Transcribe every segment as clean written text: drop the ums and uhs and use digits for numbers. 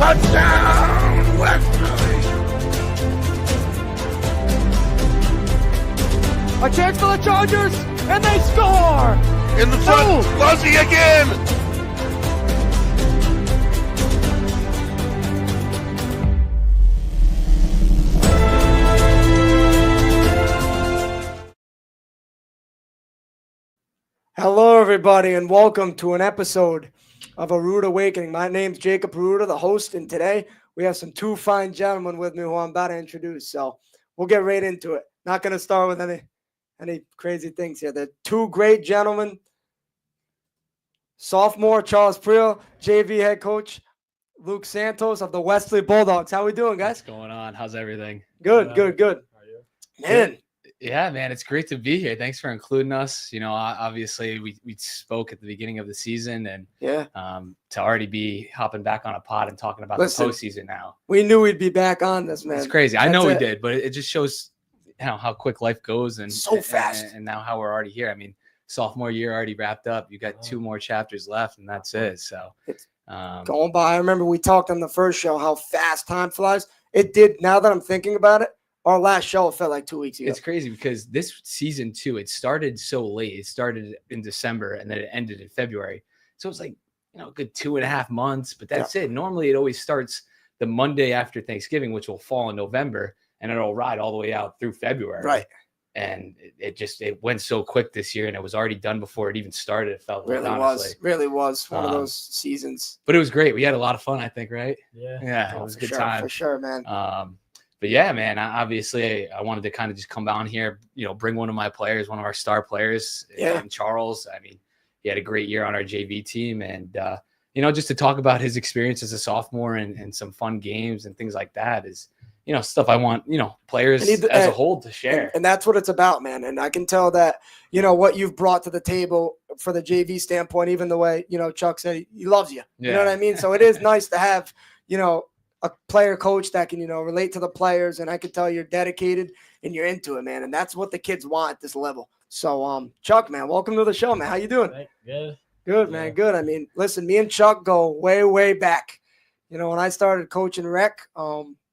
Touchdown, Westerly! A chance for the Chargers, and they score! In the front, Fuzzy again! Hello, everybody, and welcome to an episode of A Rude Awakening. My name's Jacob Peruta, the host, and today we have two fine gentlemen with me who I'm about to introduce. So we'll get right into it. Not going to start with any crazy things here. They're two great gentlemen. Sophomore Charles Preil, JV head coach Luke Santos of the Westerly Bulldogs. How we doing, guys? What's going on? How's everything? Good. How are you? Man. Yeah, man, it's great to be here. Thanks for including us. You know, obviously we spoke at the beginning of the season, and to already be hopping back on a pod and talking about the postseason now. We knew we'd be back on this, man. It's crazy. I know we did, but it just shows how quick life goes and so fast. And now how we're already here. I mean, sophomore year already wrapped up. You got 2 more chapters left, and that's it. So it's going by. I remember we talked on the first show how fast time flies. It did. Now that I'm thinking about it, our last show felt like 2 weeks ago. It's crazy because this season too, it started so late. It started in December and then it ended in February. So it's like, a good 2.5 months, but that's it. Normally it always starts the Monday after Thanksgiving, which will fall in November, and it'll ride all the way out through February. Right. And it went so quick this year, and it was already done before it even started. It felt really like, honestly. Really was one of those seasons. But it was great. We had a lot of fun, I think, right? Yeah. It was a good time. For sure, man. But yeah, man, I wanted to kind of just come down here, bring one of my players, one of our star players, Charles. I mean, he had a great year on our JV team, and just to talk about his experience as a sophomore and some fun games and things like that is, stuff I want, players as a whole to share. And that's what it's about, man. And I can tell that, what you've brought to the table for the JV standpoint, even the way, Chuck said he loves you. You know what I mean? So it is nice to have, a player coach that can, relate to the players. And I can tell you're dedicated and you're into it, man. And that's what the kids want at this level. So, Chuck, man, welcome to the show, man. How you doing? Good, man. Good. I mean, listen, me and Chuck go way, way back. When I started coaching rec,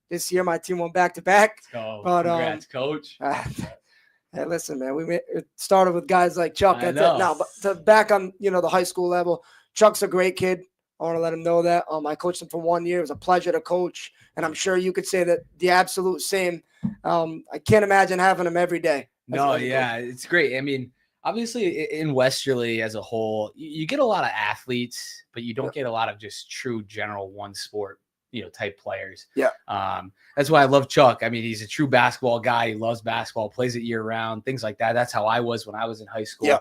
this year my team went back to back. But congrats, coach. Hey, listen, man, it started with guys like Chuck. But to back on, the high school level, Chuck's a great kid. I want to let him know that. I coached him for 1 year. It was a pleasure to coach, and I'm sure you could say that the absolute same. I can't imagine having him every day. It's great. I mean, obviously in Westerly as a whole, you get a lot of athletes, but you don't get a lot of just true general one sport, type players. Yeah. That's why I love Chuck. I mean, he's a true basketball guy. He loves basketball, plays it year round, things like that. That's how I was when I was in high school. Yeah.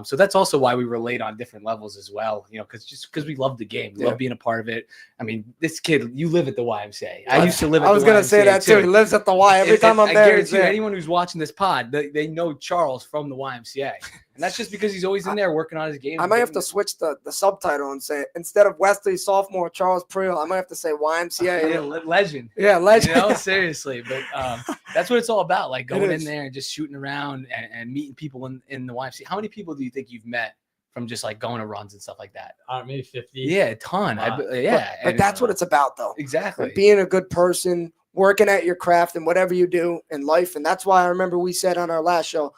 So that's also why we relate on different levels as well, because we love the game. We love being a part of it. I mean, this kid, you live at the YMCA. I used to live at the YMCA. I was going to say that too. He lives at the Y every time I'm there. I guarantee you, anyone who's watching this pod, they know Charles from the YMCA. And that's just because he's always in there working on his game. I might have to switch the subtitle and say, instead of Westerly Sophomore Charles Preil, I might have to say YMCA. Legend. Yeah, legend. Seriously. But that's what it's all about, like going in there and just shooting around and meeting people in the YMCA. How many people do you think you've met from just like going to runs and stuff like that? Maybe 50. Yeah, a ton. But that's what it's about, though. Exactly. Like being a good person, working at your craft and whatever you do in life. And that's why I remember we said on our last show,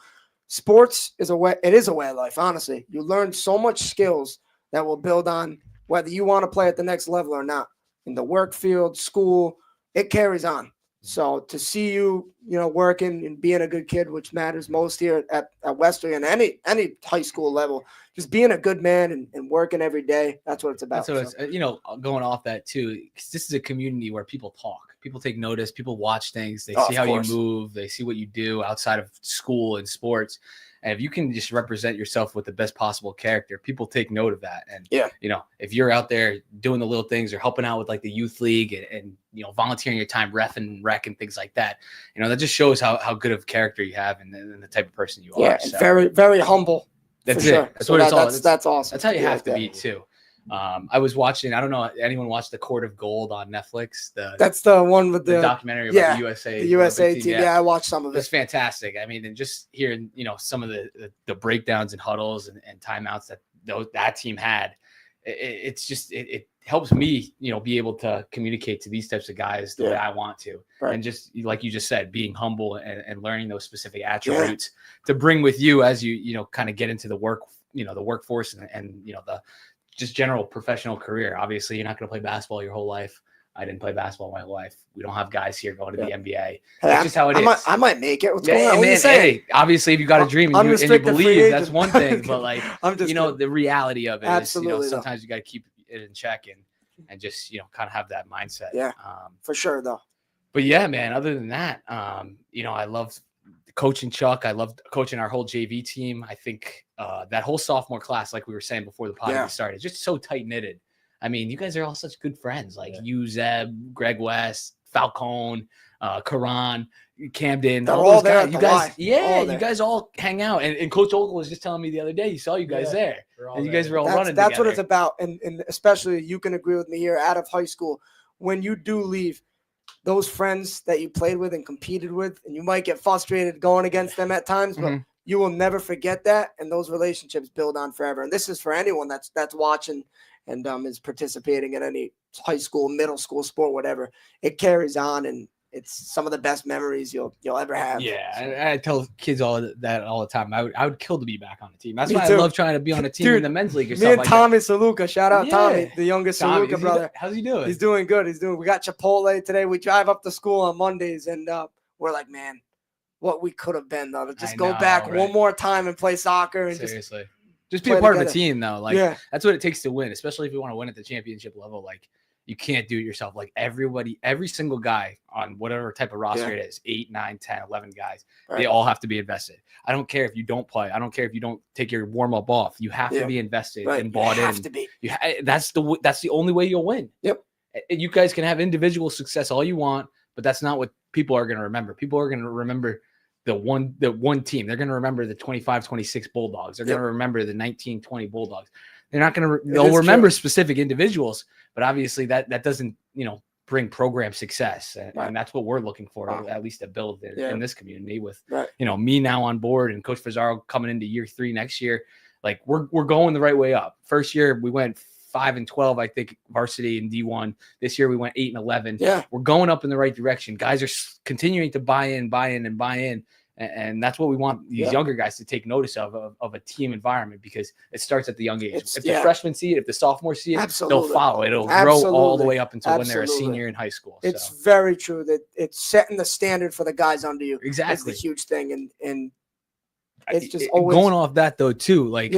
sports is a way of life, honestly. You learn so much skills that will build on whether you want to play at the next level or not. In the work field, school, it carries on. So to see you, working and being a good kid, which matters most here at Westerly and any high school level, just being a good man and working every day. That's what it's about. That's what it's, going off that too, because this is a community where people talk. People take notice. People watch things. They see how you move. They see what you do outside of school and sports. And if you can just represent yourself with the best possible character, people take note of that. And, if you're out there doing the little things or helping out with like the youth league and volunteering your time, ref and rec and things like that, that just shows how good of character you have and the type of person you are. Yeah, and very, very humble. That's it. Sure. That's what it's all. That's awesome. That's how you have to be too. I was watching, I don't know, anyone watched the Court of Gold on Netflix? That's the one with the documentary about the USA team. Yeah, I watched some of it. It's fantastic. I mean, and just hearing, some of the breakdowns and huddles and timeouts that team had, it's just it helps me, be able to communicate to these types of guys the way I want to. Right. And just like you just said, being humble and learning those specific attributes to bring with you as you kind of get into the the workforce and the just general professional career. Obviously, you're not going to play basketball your whole life. I didn't play basketball my whole life. We don't have guys here going to the NBA. Hey, That's just how it is. I might make it. What's going on? What man, you saying? hey, obviously, if you got a dream and you believe, that's one thing. But like, the reality of it Absolutely, is, sometimes you got to keep it in check and just kind of have that mindset. Yeah, for sure though. But yeah, man. Other than that, I love coaching Chuck. I loved coaching our whole JV team. I think that whole sophomore class, like we were saying before the podcast started, just so tight knitted. I mean, you guys are all such good friends, like you, Zeb, Greg West, Falcone, Karan, Camden. They're all there. You guys, you guys all hang out. And Coach Ogle was just telling me the other day, he saw you guys there. And you guys were all running That's together. what it's about. And especially, you can agree with me here, out of high school, when you do leave, those friends that you played with and competed with, and you might get frustrated going against them at times, but you will never forget that. And those relationships build on forever. And this is for anyone that's watching and is participating in any high school, middle school sport, whatever. It carries on, and it's some of the best memories you'll ever have. Yeah, I tell kids all that all the time. I would kill to be back on the team. That's why I love trying to be on a team in the men's league. Or me and like Tommy Saluka, shout out Tommy, the youngest Saluka brother. How's he doing? He's doing good. We got Chipotle today. We drive up to school on Mondays, and we're like, man, what we could have been though. To just go back one more time and play soccer and seriously. Just be a part of a team, though. Like that's what it takes to win, especially if you want to win at the championship level. Like you can't do it yourself. Like every single guy on whatever type of roster it is, 8, 9, 10, 11 guys, they all have to be invested. I don't care if you don't play. I don't care if you don't take your warm up off. You have to be invested and bought in. You have to be. That's the only way you'll win. Yep. You guys can have individual success all you want, but that's not what people are going to remember. People are going to remember the one team. They're going to remember the 25-26 Bulldogs. They're going to remember the 19-20 Bulldogs. They're not going to they'll remember specific individuals, but obviously that doesn't, bring program success. And that's what we're looking for, at least to build in this community with, me now on board and Coach Fazzaro coming into year 3 next year. Like we're going the right way up. First year we went 5-12, I think, varsity and D1. This year we went 8-11. Yeah, we're going up in the right direction. Guys are continuing to buy in, and that's what we want these younger guys to take notice of a team environment, because it starts at the young age. If the freshmen see it, if the sophomores see it, they'll follow it. It'll grow all the way up until when they're a senior in high school. It's very true that it's setting the standard for the guys under you. Exactly, it's the huge thing, and it's just always going off that though too. Like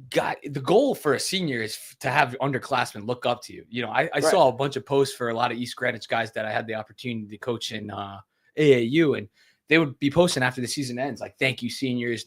God, the goal for a senior is to have underclassmen look up to you. I saw a bunch of posts for a lot of East Greenwich guys that I had the opportunity to coach in AAU, and they would be posting after the season ends, like, thank you, seniors.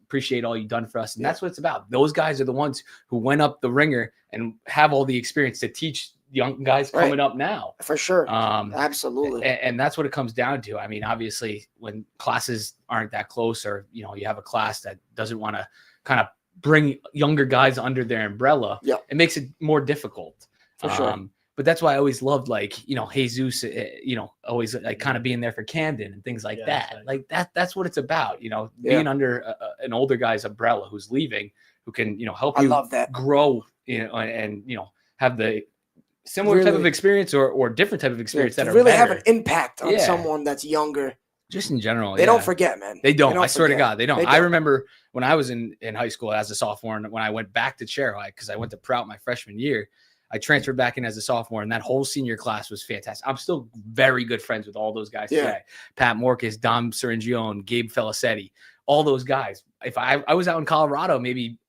Appreciate all you've done for us. And that's what it's about. Those guys are the ones who went up the ringer and have all the experience to teach young guys coming up now. For sure. Absolutely. And that's what it comes down to. I mean, obviously, when classes aren't that close, or, you have a class that doesn't want to kind of bring younger guys under their umbrella, it makes it more difficult. For sure. But that's why I always loved, like, Jesus, always like kind of being there for Camden and things like that. Like that's what it's about, being under an older guy's umbrella who's leaving, who can, help you grow, and have the similar type of experience or different type of experience that really have an impact on someone that's younger. Just in general. They don't forget, man. They don't. I swear to God, they don't. I remember when I was in high school as a sophomore, and when I went back to Cherokee, because I went to Preil my freshman year, I transferred back in as a sophomore, and that whole senior class was fantastic. I'm still very good friends with all those guys today. Pat Morcus, Dom Serengione, Gabe Felicetti, all those guys. If I was out in Colorado maybe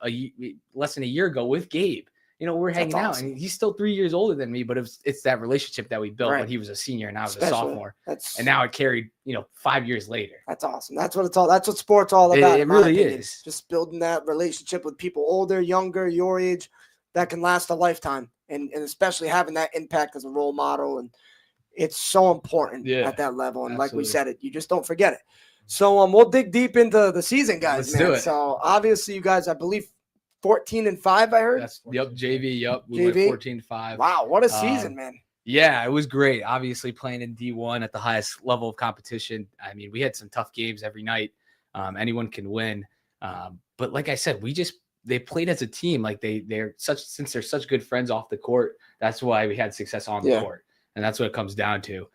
less than a year ago with Gabe, we're hanging out, and he's still 3 years older than me, but it's that relationship that we built when he was a senior and I was a sophomore. And now it carried, 5 years later. That's awesome. That's what sport's all about. It really is. Just building that relationship with people older, younger, your age, that can last a lifetime. And especially having that impact as a role model. And it's so important at that level. And like we said, you just don't forget it. So we'll dig deep into the season, guys. Let's do it. So obviously you guys, I believe 14-5, I heard. JV. Yep. We went 14-5. Wow. What a season, man. Yeah, it was great. Obviously playing in D1 at the highest level of competition. I mean, we had some tough games every night. Anyone can win. But like I said, we they played as a team. Like since they're such good friends off the court, that's why we had success on the court. And that's what it comes down to.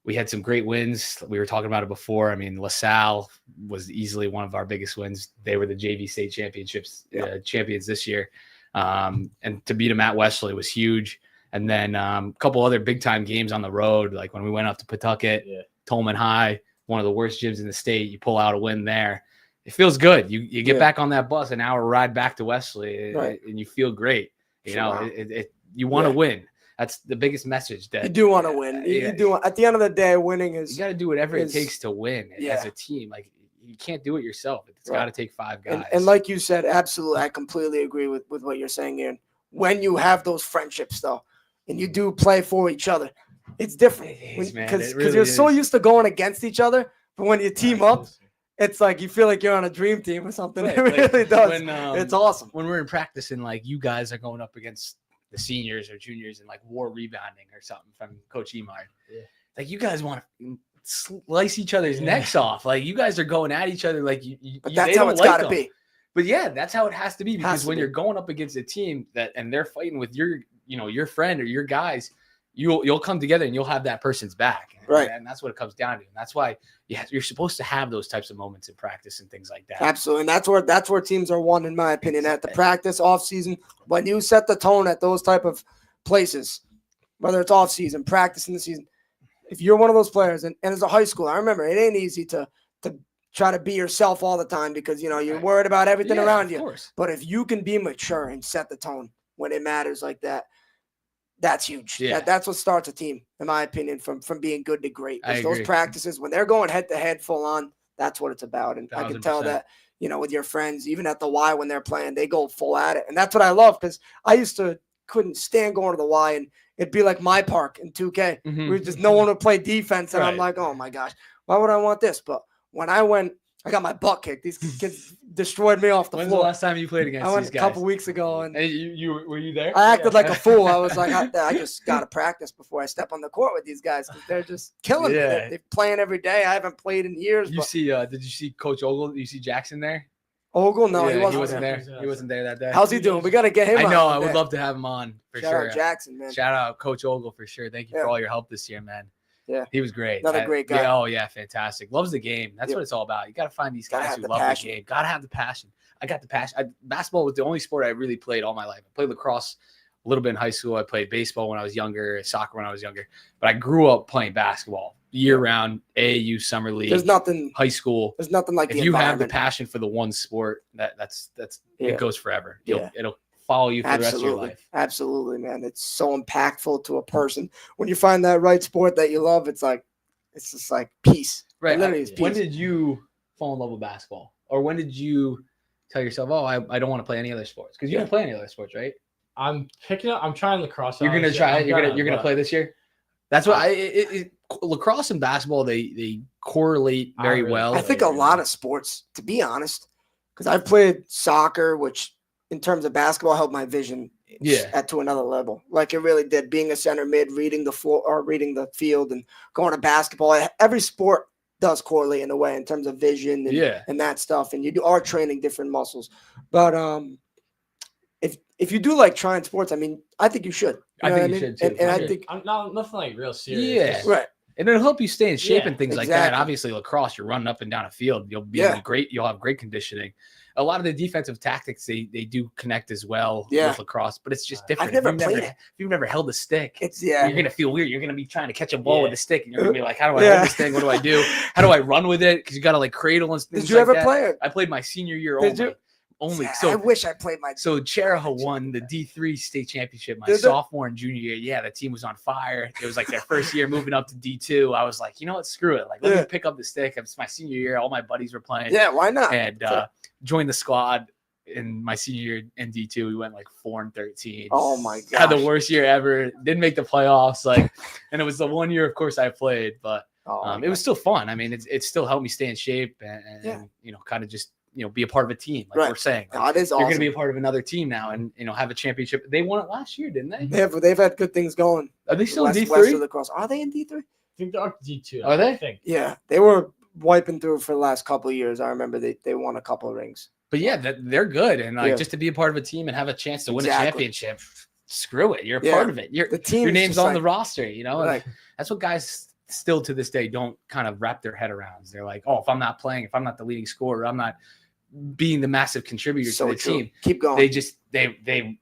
We had some great wins. We were talking about it before. I mean, LaSalle was easily one of our biggest wins. They were the JV state championships champions this year. And to beat them at Westerly was huge. And then a couple other big time games on the road, like when we went up to Pawtucket, Tolman High, one of the worst gyms in the state. You pull out a win there. It feels good. You get back on that bus, an hour ride back to Westerly, and you feel great. You know, you want to win. That's the biggest message. That you do want to win. You do. At the end of the day, winning is. You got to do whatever it takes to win as a team. Like you can't do it yourself. It's got to take 5 guys. And like you said, absolutely, I completely agree with what you're saying, Aaron. When you have those friendships, though, and you do play for each other, it's different because you're so used to going against each other. But when you team up, it's like you feel like you're on a dream team or something. It really does. It's awesome. When we're in practice and like you guys are going up against the seniors or juniors and like war rebounding or something from Coach Emard. Like you guys want to slice each other's necks off. Like you guys are going at each other like but that's how it's got to be. But yeah, that's how it has to be because when you're going up against a team and they're fighting with your friend or your guys, you'll come together and you'll have that person's back. Right. And that's what it comes down to. And that's why you're supposed to have those types of moments in practice and things like that. Absolutely. And that's where teams are won, in my opinion, at the practice, off season. When you set the tone at those type of places, whether it's off season, practice in the season, if you're one of those players, and as a high school, I remember it ain't easy to try to be yourself all the time because, you're worried about everything around you. Course. But if you can be mature and set the tone when it matters like that, that's huge. Yeah. That's what starts a team, in my opinion, from being good to great. I Those agree. practices, when they're going head to head full on, that's what it's about. And 100%. I can tell that, with your friends, even at the Y when they're playing, they go full at it. And that's what I love because I couldn't stand going to the Y and it'd be like my park in 2K. Mm-hmm. We just no one would play defense. And I'm like, oh my gosh, why would I want this? But when I went, I got my butt kicked. These kids destroyed me off the floor. When's the last time you played against these guys? I went a couple weeks ago. And were you there? I acted like a fool. I was like, I just got to practice before I step on the court with these guys because they're just killing me. They're playing every day. I haven't played in years. Did you see Coach Ogle? Did you see Jackson there? Ogle? No, he he wasn't there. He wasn't there that day. How's he doing? We got to get him I know. on. I would love to have him on for sure. Shout out Jackson, man. Shout out Coach Ogle for sure. Thank you for all your help this year, man. Yeah. He was great. Another great guy. Yeah, oh, yeah, fantastic. Loves the game. That's what it's all about. You got to find these guys who love the game. Got to have the passion. I got the passion. Basketball was the only sport I really played all my life. I played lacrosse a little bit in high school. I played baseball when I was younger, soccer when I was younger. But I grew up playing basketball year-round, AAU, summer league, high school. There's nothing like if you have the passion for the one sport, that's it goes forever. It'll follow you for the rest of your life. Absolutely, man. It's so impactful to a person. When you find that right sport that you love, it's just like peace. Right. Literally, it's peace. When did you fall in love with basketball? Or when did you tell yourself, oh, I don't want to play any other sports? Because you don't play any other sports, right? I'm trying lacrosse. You're gonna try it. You're gonna play this year. That's what lacrosse and basketball they correlate very well. I think a lot of sports, to be honest, because I've played soccer, which in terms of basketball helped my vision to another level. Like it really did. Being a center mid, reading the floor or reading the field, and going to basketball. Every sport does correlate in a way in terms of vision and that stuff. And you are training different muscles. But if you do like trying sports, I mean, I think you should. I think you should too. And I think I'm nothing like real serious. Yeah, right. And it'll help you stay in shape and things like that. Obviously, lacrosse, you're running up and down a field. You'll be great. You'll have great conditioning. A lot of the defensive tactics, they do connect as well with lacrosse, but it's just different. I've never played it. If you've never held a stick, you're going to feel weird. You're going to be trying to catch a ball with a stick, and you're going to be like, how do I hold this thing? What do I do? How do I run with it? Because you got to like cradle and things. Did you ever play it? I played my senior year only. So I wish I played my. So Cheraha won the D3 state championship my sophomore and junior year. Yeah, the team was on fire. It was like their first year moving up to D2. I was like, you know what? Screw it. Like, let me pick up the stick. It's my senior year. All my buddies were playing. Yeah, why not? And joined the squad in my senior year in D2. We went like 4-13. Oh my god! Had the worst year ever. Didn't make the playoffs. And it was the one year, of course, I played, but it was still fun. I mean, it still helped me stay in shape and kind of just. Be a part of a team, like we're saying. Like, is awesome. You're going to be a part of another team now, and have a championship. They won it last year, didn't they? They've had good things going. Are they still in D3? West of the cross. Are they in D3? I think they're D2. Are they? I think. Yeah, they were wiping through for the last couple of years. I remember they won a couple of rings. But yeah, they're good. And like just to be a part of a team and have a chance to win a championship, screw it. You're a part of it. Your name's on the roster, you know? Like, that's what guys still to this day don't kind of wrap their head around. They're like, oh, if I'm not playing, if I'm not the leading scorer, I'm not being the massive contributor to the team. Keep going. They just they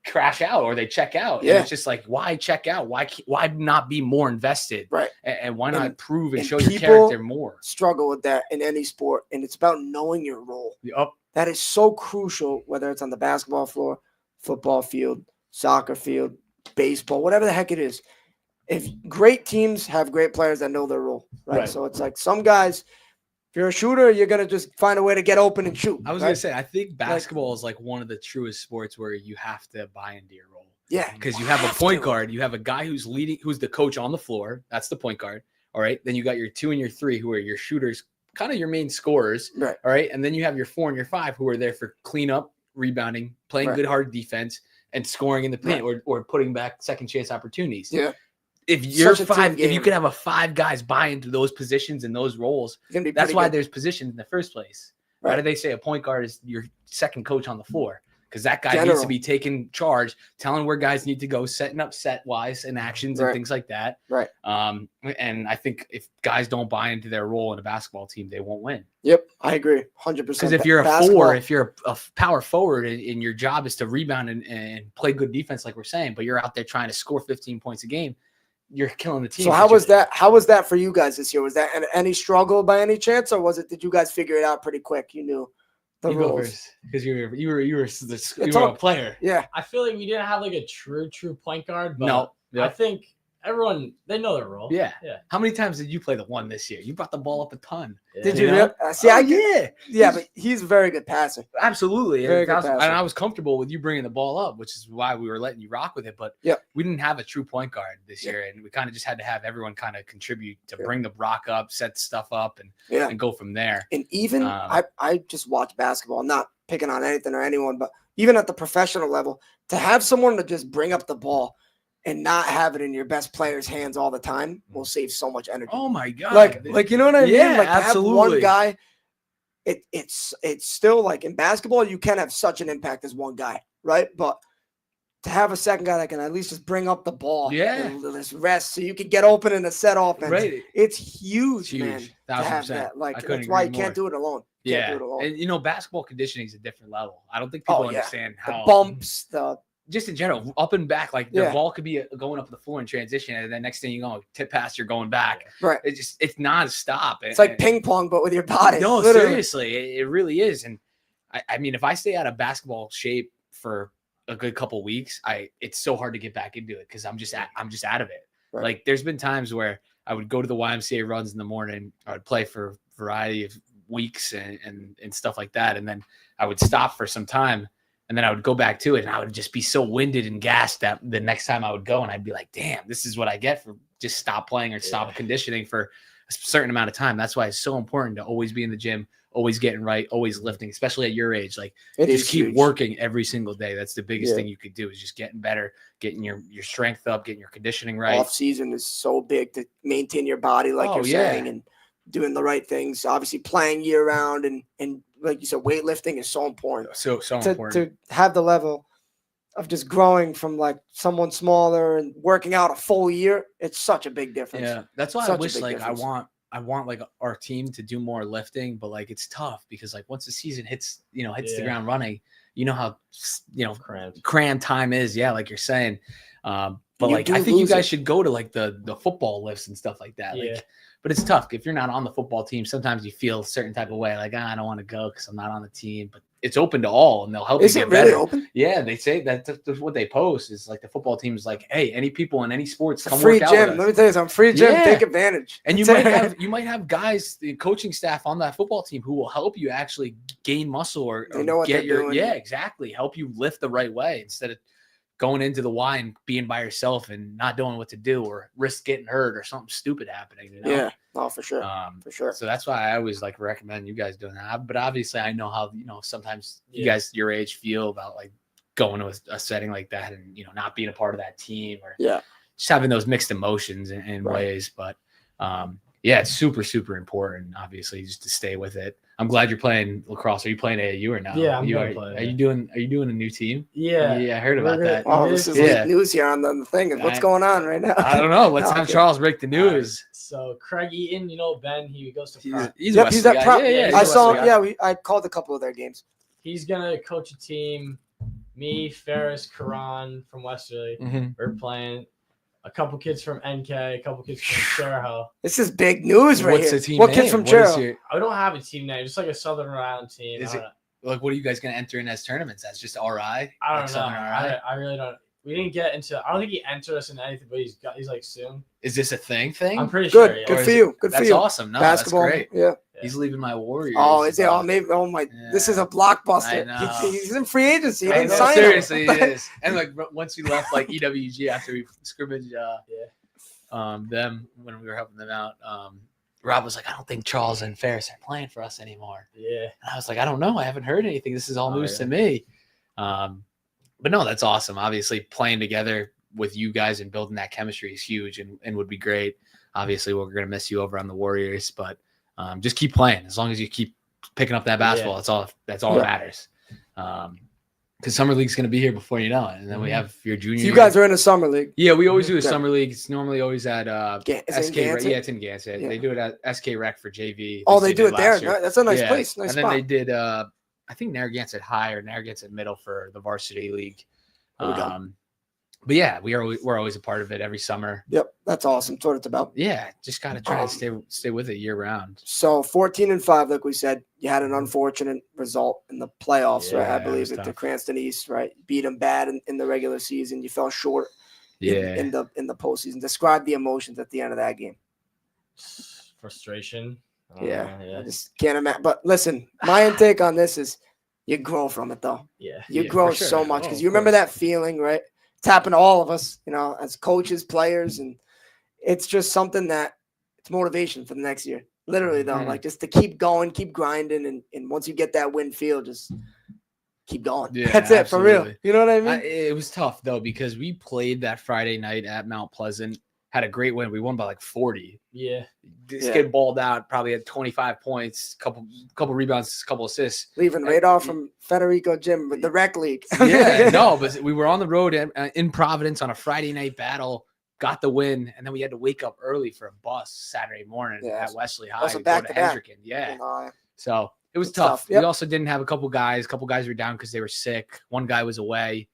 crash out or they check out. And it's just like, why check out? Why not be more invested? Right. And why not prove and show your character more? Struggle with that in any sport, and it's about knowing your role. Yep. That is so crucial, whether it's on the basketball floor, football field, soccer field, baseball, whatever the heck it is. If great teams have great players that know their role, right? So it's like some guys, if you're a shooter, you're going to just find a way to get open and shoot. I was going to say, I think basketball is like one of the truest sports where you have to buy into your role. Yeah. Because you have a point guard, you have a guy who's leading, who's the coach on the floor. That's the point guard. All right. Then you got your 2 and your 3 who are your shooters, kind of your main scorers. Right. All right. And then you have your 4 and your 5 who are there for cleanup, rebounding, playing good hard defense, and scoring in the paint or putting back second chance opportunities. Yeah. If you're if you could have 5 guys buy into those positions and those roles, that's why there's positions in the first place. Why do they say a point guard is your second coach on the floor? Because that guy needs to be taking charge, telling where guys need to go, setting up set wise and actions and things like that. Right. And I think if guys don't buy into their role in a basketball team, they won't win. Yep, I agree, 100%. Because if you're a 4, if you're a power forward and your job is to rebound and play good defense, like we're saying, but you're out there trying to score 15 points a game, you're killing the team. So how was that? How was that for you guys this year? Was that any struggle by any chance, or was it? Did you guys figure it out pretty quick? You knew the rules because you were a player. Yeah, I feel like we didn't have like a true point guard, but no, I think everyone they know their role. Yeah. How many times did you play the 1 this year? You brought the ball up a ton. Yeah. Did you? Yeah, but he's a very good passer. Absolutely. Very good passer. And I was comfortable with you bringing the ball up, which is why we were letting you rock with it. But we didn't have a true point guard this year, and we kind of just had to have everyone kind of contribute to bring the rock up, set stuff up, and go from there. And even I just watch basketball, not picking on anything or anyone, but even at the professional level, to have someone to just bring up the ball and not have it in your best player's hands all the time will save so much energy. Oh my God. Like you know what I mean? Like absolutely. To have one guy, it's still like in basketball, you can have such an impact as one guy, right? But to have a second guy that can at least just bring up the ball and just rest so you can get open in a set offense. Right. It's huge, man. 1000%. To have that. Like that's why you can't do it alone. And basketball conditioning is a different level. I don't think people understand how the bumps, just in general, up and back, like the ball could be going up the floor in transition, and then next thing you know, tip pass, you're going back. Right. It's nonstop. It's like ping pong, but with your body. No, literally. Seriously, it really is. And I mean, if I stay out of basketball shape for a good couple weeks, it's so hard to get back into it because I'm just out of it. Right. Like there's been times where I would go to the YMCA runs in the morning. I would play for a variety of weeks and stuff like that, and then I would stop for some time. And then I would go back to it, and I would just be so winded and gassed that the next time I would go, and I'd be like, damn, this is what I get for just stop playing or stop conditioning for a certain amount of time. That's why it's so important to always be in the gym, always getting right, always lifting, especially at your age. Like just keep working every single day. That's the biggest thing you could do is just getting better, getting your strength up, getting your conditioning right. Off season is so big to maintain your body, like you're saying, and doing the right things. Obviously playing year round and like you said, weightlifting is so important. So important to have the level of just growing from like someone smaller and working out a full year. It's such a big difference. Yeah, that's why I wish like I want like our team to do more lifting, but like it's tough because like once the season hits the ground running, you know how cram time is. Yeah, like you're saying. But like I think you guys should go to like the football lifts and stuff like that. Like, but it's tough if you're not on the football team. Sometimes you feel a certain type of way, like I don't want to go because I'm not on the team. But it's open to all, and they'll help you get better. Open? Yeah, they say that's what they post is like the football team is like, hey, any people in any sports, come free work out gym. with us. Let me tell you something. Free gym, take advantage. And you might have guys, the coaching staff on that football team who will help you actually gain muscle or know what get they're doing. Exactly, help you lift the right way instead of going into the Y and being by yourself and not knowing what to do or risk getting hurt or something stupid happening. Yeah, for sure. For sure. So that's why I always like recommend you guys doing that. But obviously I know how, sometimes you guys your age feel about like going to a setting like that and, not being a part of that team or just having those mixed emotions in ways. But Yeah, it's super, super important, obviously, just to stay with it. I'm glad you're playing lacrosse. Are you playing AAU or no? Yeah, I'm you gonna are, play. Are you doing a new team? Yeah. Yeah, I heard about that. Oh, this is leaked news here on the thing. What's going on right now? I don't know. Let's have Charles break the news. So Craig Eaton, Ben, he goes to Preil. He's at Preil. Yeah, I saw. Yeah, I called a couple of their games. He's gonna coach a team. Me, Ferris, Karan from Westerly. We're playing. A couple kids from NK, a couple kids from Cheraho. This is big news right What's here. The team what name? kids from Cheraho? I don't have a team name, just like a Southern Rhode Island team. Is it like what are you guys gonna enter in as tournaments? That's just RI? I don't know. I really don't. We didn't get into. I don't think he entered us in anything, but he's like soon. Is this a thing? I'm pretty good. sure. Yeah. Good for you. Good for you. That's awesome. No, basketball. That's great. Yeah. He's leaving my Warriors. Oh, is it? Oh, maybe. Oh my! Yeah. This is a blockbuster. He's in free agency. He didn't sign seriously, he is. And like once we left like EWG after we scrimmaged them when we were helping them out, Rob was like, I don't think Charles and Ferris are playing for us anymore. Yeah. And I was like, I don't know. I haven't heard anything. This is all news to me. But no, that's awesome. Obviously, playing together with you guys and building that chemistry is huge and would be great. Obviously, we're going to miss you over on the Warriors, but just keep playing. As long as you keep picking up that basketball, that's all that matters. Because summer league's going to be here before you know it, and then we have your junior. So you guys are in a summer league. Yeah, we always do a summer league. It's normally always at SK. It's in Gansett. Yeah. They do it at SK Rec for JV. Oh, they do it there. That's a nice place. Nice spot. And then they did, I think Narragansett High or Narragansett Middle for the varsity league. But yeah, we're always a part of it every summer. Yep, that's awesome. That's what it's about. Yeah, just gotta try to stay with it year round. So 14-5, like we said, you had an unfortunate result in the playoffs, right? I believe at the Cranston East, right? Beat them bad in the regular season. You fell short. In the postseason. Describe the emotions at the end of that game. Frustration. I just can't imagine. But listen, my intake on this is you grow from it though. Yeah, you grow so much because you remember that feeling, right? It's happened to all of us, as coaches, players, and it's just something that it's motivation for the next year. Literally, though, like just to keep going, keep grinding, and once you get that win feel, just keep going. Yeah, that's it for real. You know what I mean? It was tough though because we played that Friday night at Mount Pleasant, had a great win. We won by like 40. Yeah, this kid balled out, probably had 25 points, couple rebounds, couple assists. Leaving radar from Federico Jim with the rec league. But we were on the road in Providence on a Friday night battle, got the win, and then we had to wake up early for a bus Saturday morning at Westerly High. Also back to Hendricken. So it was tough. Yep. We also didn't have a couple guys. A couple guys were down because they were sick. One guy was away.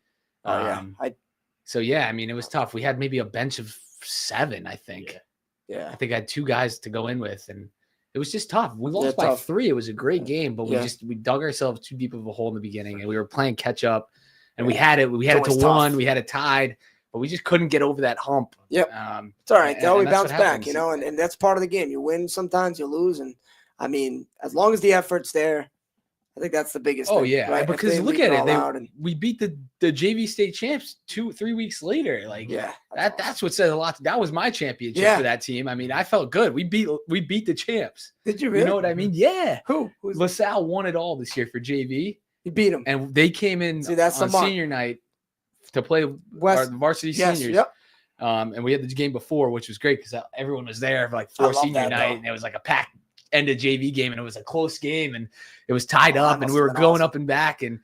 So I mean, it was tough. We had maybe a bench of 7, I think. Yeah. I think I had 2 guys to go in with, and it was just tough. We lost by 3. It was a great game, but we dug ourselves too deep of a hole in the beginning, and we were playing catch up, and we had it. We had it to 1. We had it tied, but we just couldn't get over that hump. Yep. It's all right. We bounce back, and that's part of the game. You win sometimes, you lose, and I mean, as long as the effort's there, I think that's the biggest thing. Oh, yeah. Right? Because look at it. We beat the JV state champs 2-3 weeks later. Like, that's what says a lot. That was my championship for that team. I mean, I felt good. We beat the champs. Did you really? You know what I mean? Yeah. Who? LaSalle won it all this year for JV. You beat them. And they came in on senior night to play our varsity seniors. Yep. And we had the game before, which was great because everyone was there for like 4 senior night. And it was like a packed end of JV game, and it was a close game, and it was tied up, and we were going up and back, and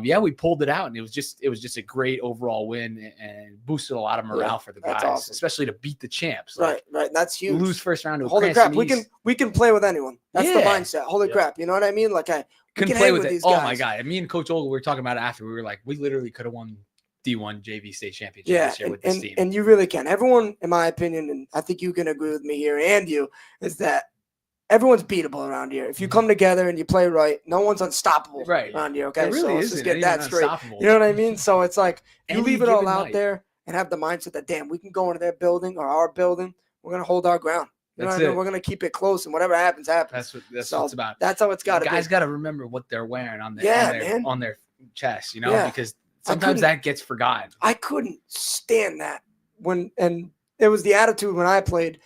we pulled it out, and it was just a great overall win and boosted a lot of morale for the guys, especially to beat the champs. Right. That's huge. Lose first round to holy crap. We can play with anyone. That's the mindset. Holy crap. You know what I mean? Like we can play with these guys. Oh my god. Me and Coach Olga, we were talking about it after. We were like, we literally could have won D1 JV state championship this year with this team. And you really can. Everyone, in my opinion, and I think you can agree with me here and you, is that everyone's beatable around here. If you come together and you play right, no one's unstoppable around here. Okay, it really let's just get that straight. You know what I mean? So it's like you leave it all out there and have the mindset that we can go into their building or our building. We're gonna hold our ground. You know what I mean? We're gonna keep it close, and whatever happens, happens. That's what it's about. That's how it's got to be. Guys got to remember what they're wearing on their chest. Because sometimes that gets forgotten. I couldn't stand that and it was the attitude when I played.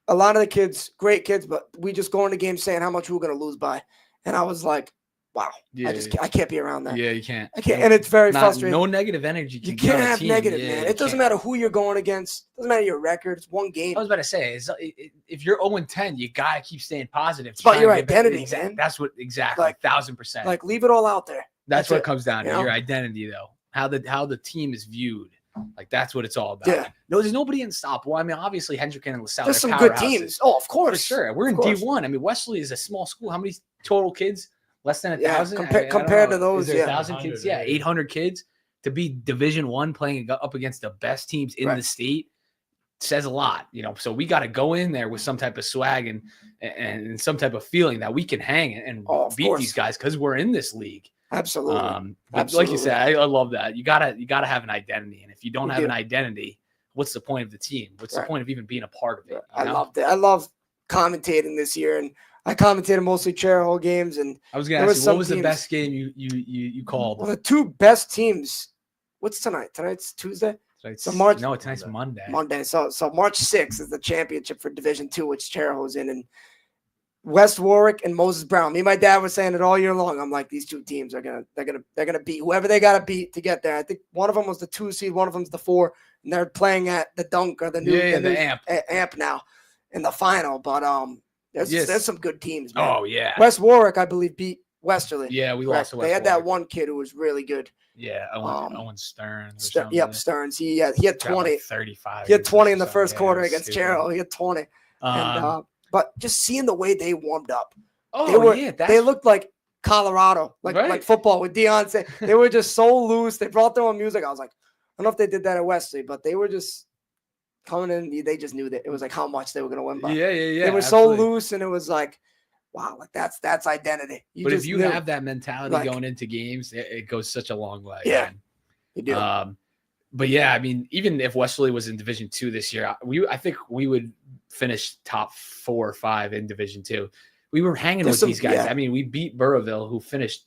A lot of the kids, great kids, but we just go into games saying how much we were going to lose by. And I was like, wow. Yeah, I can't be around that. Yeah, you can't. I can't, and it's very frustrating. No negative energy. You can't have negative, man. It doesn't matter who you're going against. It doesn't matter your record. It's one game. I was about to say, if you're 0-10, you gotta keep staying positive. It's about your identity, man. That's what exactly, like 1000%. Like leave it all out there. That's what it comes down to. Your identity, though. How the team is viewed. Like that's what it's all about. Yeah. No, there's nobody unstoppable. I mean, obviously Hendricken and LaSalle. There's some good teams. Oh, of course. For sure. We're in D1. I mean, Westerly is a small school. How many total kids? Less than 1,000. Compared to those, is there 1,000 kids? Yeah, 800 kids to be Division I playing up against the best teams in the state says a lot. So we got to go in there with some type of swag and some type of feeling that we can hang and beat these guys because we're in this league. Absolutely. Like you said, I love that. You gotta have an identity, and if you don't have an identity, what's the point of the team? What's the point of even being a part of it? I loved it. I love commentating this year, and I commentated mostly Cherry games. And I was gonna ask you, what was the best game you called? Well, the two best teams. What's tonight? Tonight's Tuesday. Tonight's Monday. Monday. So March 6th is the championship for Division II, which Cherry's in, and West Warwick and Moses Brown. Me and my dad were saying it all year long. I'm like, these two teams are they're gonna beat whoever they gotta beat to get there. I think one of them was the 2 seed, one of them's the 4, and they're playing at the Dunk or the new amp now in the final. But there's some good teams, man. Oh yeah. West Warwick, I believe, beat Westerly. Yeah, we lost to West They had Warwick. that one kid who was really good. Yeah, Owen Stearns. Yep, Stearns. He had 20. Like 35. He had 20 in the first quarter against Cherry. He had 20. But just seeing the way they warmed up, they looked like Colorado, like football with Deion. They were just so loose. They brought their own music. I was like, I don't know if they did that at Wesley, but they were just coming in. They just knew that it was like how much they were going to win by. Yeah. They were so loose, and it was like, wow, like that's identity. But if you have that mentality going into games, it goes such a long way. Yeah, man. you do. But yeah, I mean, even if Westerly was in Division II this year, I think we would finish top 4 or 5 in Division II. We were hanging with these guys. Yeah. I mean, we beat Burrowville, who finished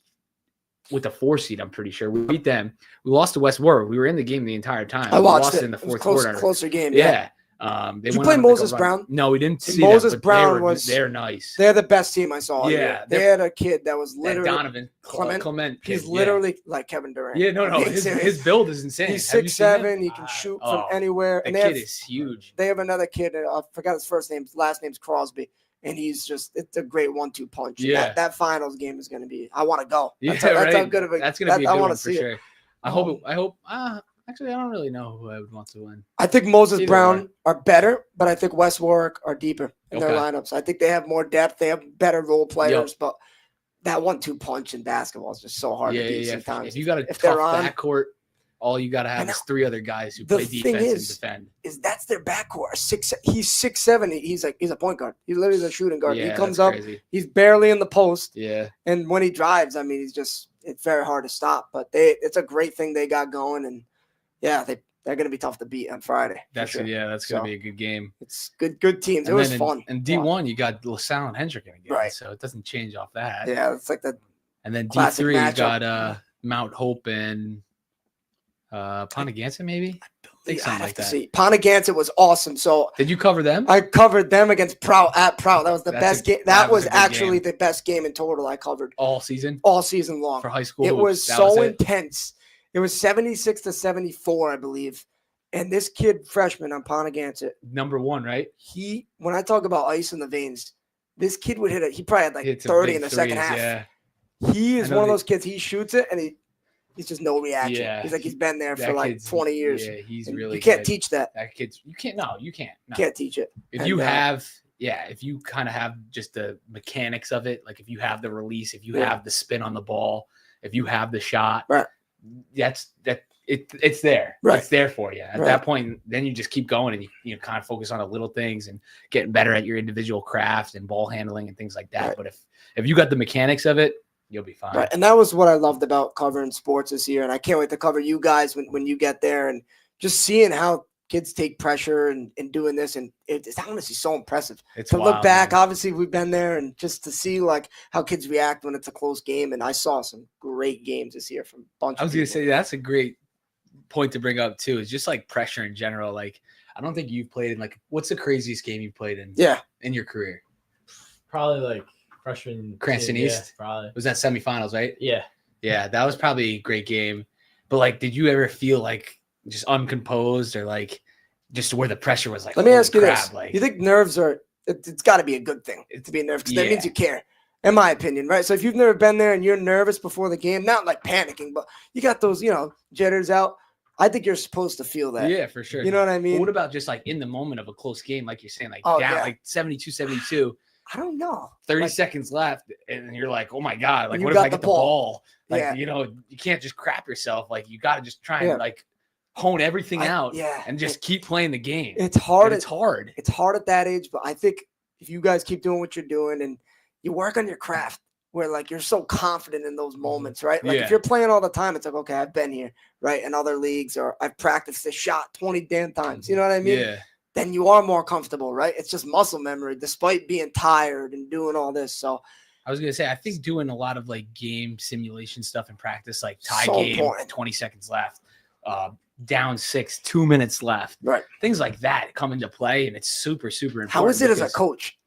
with the 4 seed. I'm pretty sure we beat them. We lost to West Warwick. We were in the game the entire time. I watched lost it in the fourth quarter. Closer game. Yeah. Did you play Moses Brown? No, we didn't see Moses them, Brown they're nice. They're the best team I saw. Yeah, they had a kid that was literally Donovan Clement. He's literally like Kevin Durant. Yeah, no. His build is insane. He's 6'7". He can shoot from anywhere. And the kid is huge. They have another kid. I forgot his first name. Last name's Crosby. And it's a great 1-2 punch. Yeah. That finals game is going to be, I want to go. That's how good of that's going to be a good one for sure. I hope, actually, I don't really know who I would want to win. I think Moses Brown are better, but I think West Warwick are deeper in their lineups. I think they have more depth. They have better role players, but that 1-2 punch in basketball is just so hard to beat sometimes. If you got a tough backcourt, all you got to have is 3 other guys who play defense and defend. That's their backcourt. He's 6'7". He's a point guard. He's literally a shooting guard. Yeah, he comes up. Crazy. He's barely in the post. Yeah. And when he drives, I mean, it's very hard to stop. But it's a great thing they got going. And yeah, they're going to be tough to beat on Friday. That's going to be a good game. It's good teams. It was fun. And D1, you got LaSalle and Hendricken again. Right. So it doesn't change off that. Yeah, it's like the. And then D3, you got Mount Hope and Pontiganset, maybe. I have to see. Pontiganset was awesome. So did you cover them? I covered them against Preil at Preil. That was the best game. That was actually the best game in total I covered all season long for high school. It was so intense. It was 76-74, I believe. And this kid, freshman on Pontiganset, number 1, right? When I talk about ice in the veins, this kid would hit it. He probably had like 30 in the second half. Yeah. He is one of those kids. He shoots it and he's just no reaction. Yeah, he's like he's been there for like 20 years. Yeah, he's really. You can't teach that. That kid's. You can't. No, you can't. No. Can't teach it. If you kind of have just the mechanics of it, like if you have the release, if you have the spin on the ball, if you have the shot, right? It's there. Right. It's there for you. At that point, then you just keep going and you kind of focus on the little things and getting better at your individual craft and ball handling and things like that. Right. But if you got the mechanics of it, you'll be fine. Right. And that was what I loved about covering sports this year. And I can't wait to cover you guys when you get there and just seeing how kids take pressure and doing this. And it's honestly so impressive to look back. Man. Obviously, we've been there and just to see like how kids react when it's a close game. And I saw some great games this year from a bunch of I was going to say that's a great point to bring up too. Is just like pressure in general. Like I don't think you've played in what's the craziest game you played in? Yeah. In your career? Probably like freshman Cranston team, East? Yeah, probably. Was that semifinals, right? Yeah. Yeah, that was probably a great game. But like, did you ever feel like just uncomposed or like just where the pressure was like? Let me ask you crap, this: like, you think nerves are? It's got to be a good thing to be nervous because that means you care. In my opinion, right? So if you've never been there and you're nervous before the game, not like panicking, but you got those, jitters out. I think you're supposed to feel that. Yeah, for sure. You know what I mean? But what about just like in the moment of a close game, like you're saying, like like 72-72? I don't know. 30 seconds left, and you're like, oh my God, like what if got I get the ball? Like, you can't just crap yourself. Like you got to just try and like hone everything out and just keep playing the game. It's hard. It's hard. It's hard at that age, but I think if you guys keep doing what you're doing and you work on your craft where like you're so confident in those moments, right? Like if you're playing all the time, it's like, okay, I've been here, right? In other leagues, or I've practiced this shot 20 damn times. You know what I mean? Yeah. Then you are more comfortable, right? It's just muscle memory despite being tired and doing all this. So I was going to say, I think doing a lot of like game simulation stuff in practice, like tie so game, important. 20 seconds left, down 6, 2 minutes left. Right. Things like that come into play, and it's super, super important. How is it as a coach?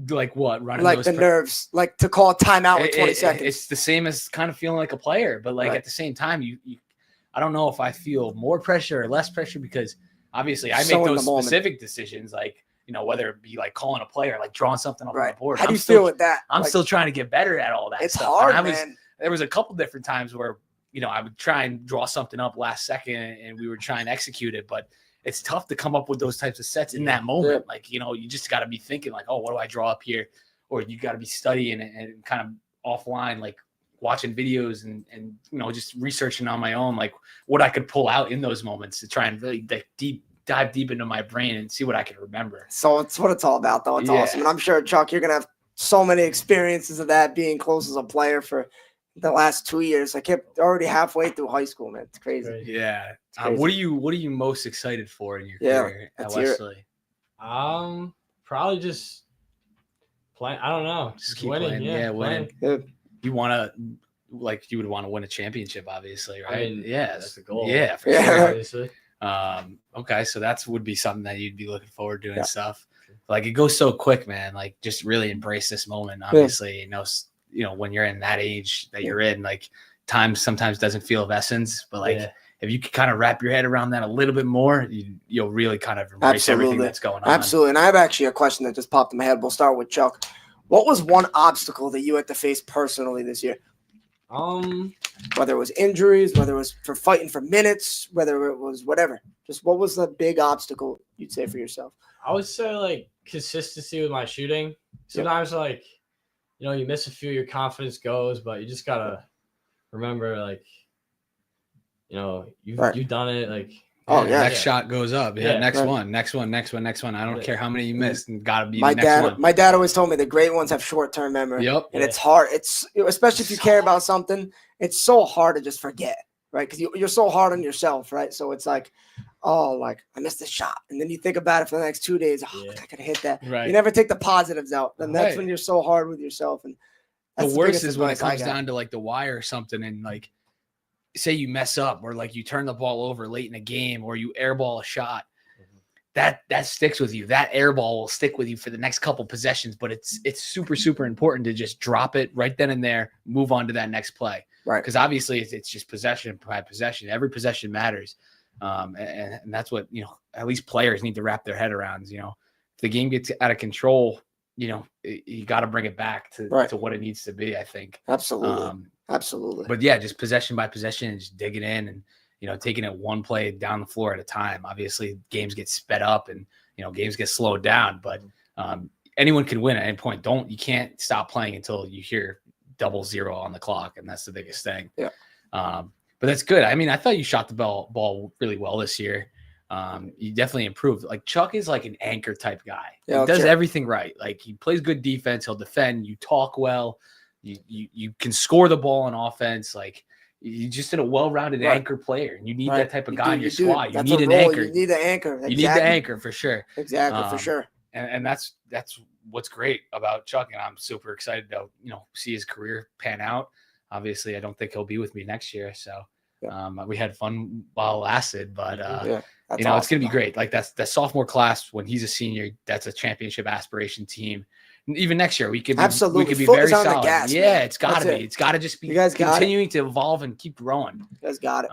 Like what? Running like the nerves, like to call a timeout with 20 seconds. It's the same as kind of feeling like a player, but like at the same time, you I don't know if I feel more pressure or less pressure because obviously I make those specific decisions, like whether it be like calling a player, like drawing something off the board. How do you feel with that? I'm still trying to get better at all that. It's stuff. hard, man. There was a couple different times where I would try and draw something up last second, and we would try and execute it, but it's tough to come up with those types of sets in that moment. Like, you just got to be thinking like, oh, what do I draw up here? Or you got to be studying and kind of offline, like watching videos and just researching on my own, like what I could pull out in those moments to try and really dive deep into my brain and see what I can remember. So it's what it's all about, though. It's awesome. And I'm sure, Chuck, you're going to have so many experiences of that being close as a player for the last 2 years. I kept already halfway through high school, man. It's crazy. Yeah. What are you most excited for in your career at Westerly? Probably just playing. I don't know. Just keep winning. Playing. Yeah, winning. Playing. You want to, like, you would want to win a championship, obviously, right? I mean, that's the goal. Yeah, for sure. Obviously. Okay, so that would be something that you'd be looking forward to doing stuff. Like, it goes so quick, man. Like, just really embrace this moment. Obviously, when you're in that age that you're in, like, time sometimes doesn't feel of essence, but like if you could kind of wrap your head around that a little bit more, you'll really kind of embrace everything that's going on. Absolutely. And I have actually a question that just popped in my head. We'll start with Chuck. What was one obstacle that you had to face personally this year? Whether it was injuries, whether it was for fighting for minutes, whether it was whatever. Just what was the big obstacle you'd say for yourself? I would say like consistency with my shooting. Sometimes like, you miss a few, your confidence goes, but you just gotta remember like, you've done it. Like, next shot goes up. Next one. I don't care how many you missed, and gotta be the next one. My dad always told me the great ones have short-term memory. Yep. And it's hard. It's especially if you care about something, it's so hard to just forget, right? Because you're so hard on yourself, right? So it's like, I missed this shot. And then you think about it for the next 2 days. I could have hit that. Right. You never take the positives out. And that's when you're so hard with yourself. And the worst is when it comes down to like the wire or something, and like, say you mess up or like you turn the ball over late in a game or you airball a shot, that sticks with you. That airball will stick with you for the next couple possessions, but it's super, super important to just drop it right then and there, move on to that next play. Right. Because obviously it's just possession by possession. Every possession matters. And that's what, at least players need to wrap their head around. If the game gets out of control, you got to bring it back to what it needs to be, I think. Absolutely. Absolutely. But yeah, just possession by possession and just digging in and, taking it one play down the floor at a time. Obviously games get sped up and, games get slowed down, but anyone can win at any point. You can't stop playing until you hear 00 on the clock. And that's the biggest thing. Yeah. But that's good. I mean, I thought you shot the ball really well this year. You definitely improved. Like Chuck is like an anchor type guy. He does everything right. Like he plays good defense. He'll defend. You talk well. You can score the ball on offense. Like you just a well-rounded anchor player, and you need that type of guy in your squad. You need an anchor. You need an anchor. Exactly. You need the anchor for sure. Exactly, for sure. And that's what's great about Chuck, and I'm super excited to see his career pan out. Obviously, I don't think he'll be with me next year, so we had fun while it lasted. But it's gonna be great. Like that's the sophomore class when he's a senior. That's a championship aspiration team. even next year we could be, Absolutely. we could be Foot very is on the solid. gas, Yeah, man. it's got to That's be. it. It's got to just be You guys got continuing to evolve and keep growing. You guys got it.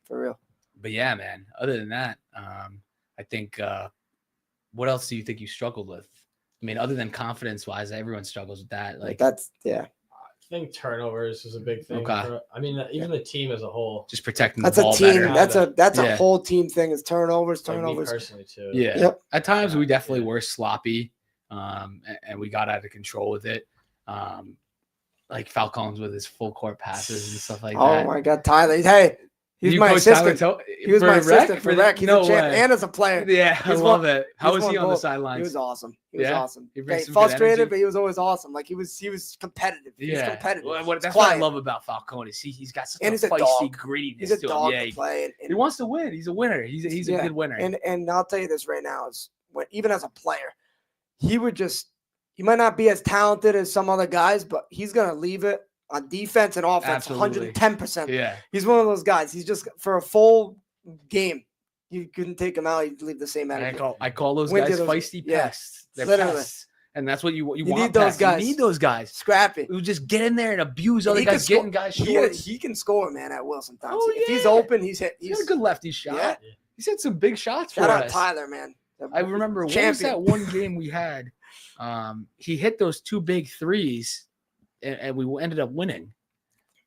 For real. But yeah, man. Other than that, I think what else do you think you struggled with? I mean, other than confidence wise, everyone struggles with that. Like that's yeah. I think turnovers is a big thing. Okay. I mean, even the team as a whole. Just protecting That's the ball a team. better. That's a whole team thing. Is turnovers. Like me personally too. Yeah. Yep. At times we definitely were sloppy, and we got out of control with it. Like Falcone's with his full court passes and stuff like that. Oh my God, Tyler! Hey, he's my assistant. He was my assistant for rec. He's a champ and as a player. Yeah, I love it. How was he on the sidelines? He was awesome. He was awesome. He frustrated, but he was always awesome. Like he was competitive. He was competitive. Well, that's what I love about Falcone. Is he's got such a feisty grittiness. He's a dog to him. to play. He wants to win. He's a winner. He's a good winner. And I'll tell you this right now is even as a player, he might not be as talented as some other guys, but he's gonna leave it on defense and offense 110%. Yeah. He's one of those guys. He's just for a full game. You couldn't take him out. He'd leave the same energy. I call those guys feisty pests. They're pests. And that's what you want. Need those guys. You need those guys. Scrappy. Who just get in there and abuse other guys, getting guys short. He can score, man, at will sometimes. Oh, if he's open, he's hit. He's got a good lefty shot. Yeah. He's hit some big shots for us. Shout out Tyler, man. I remember what was that one game we had? He hit those two big threes, and we ended up winning.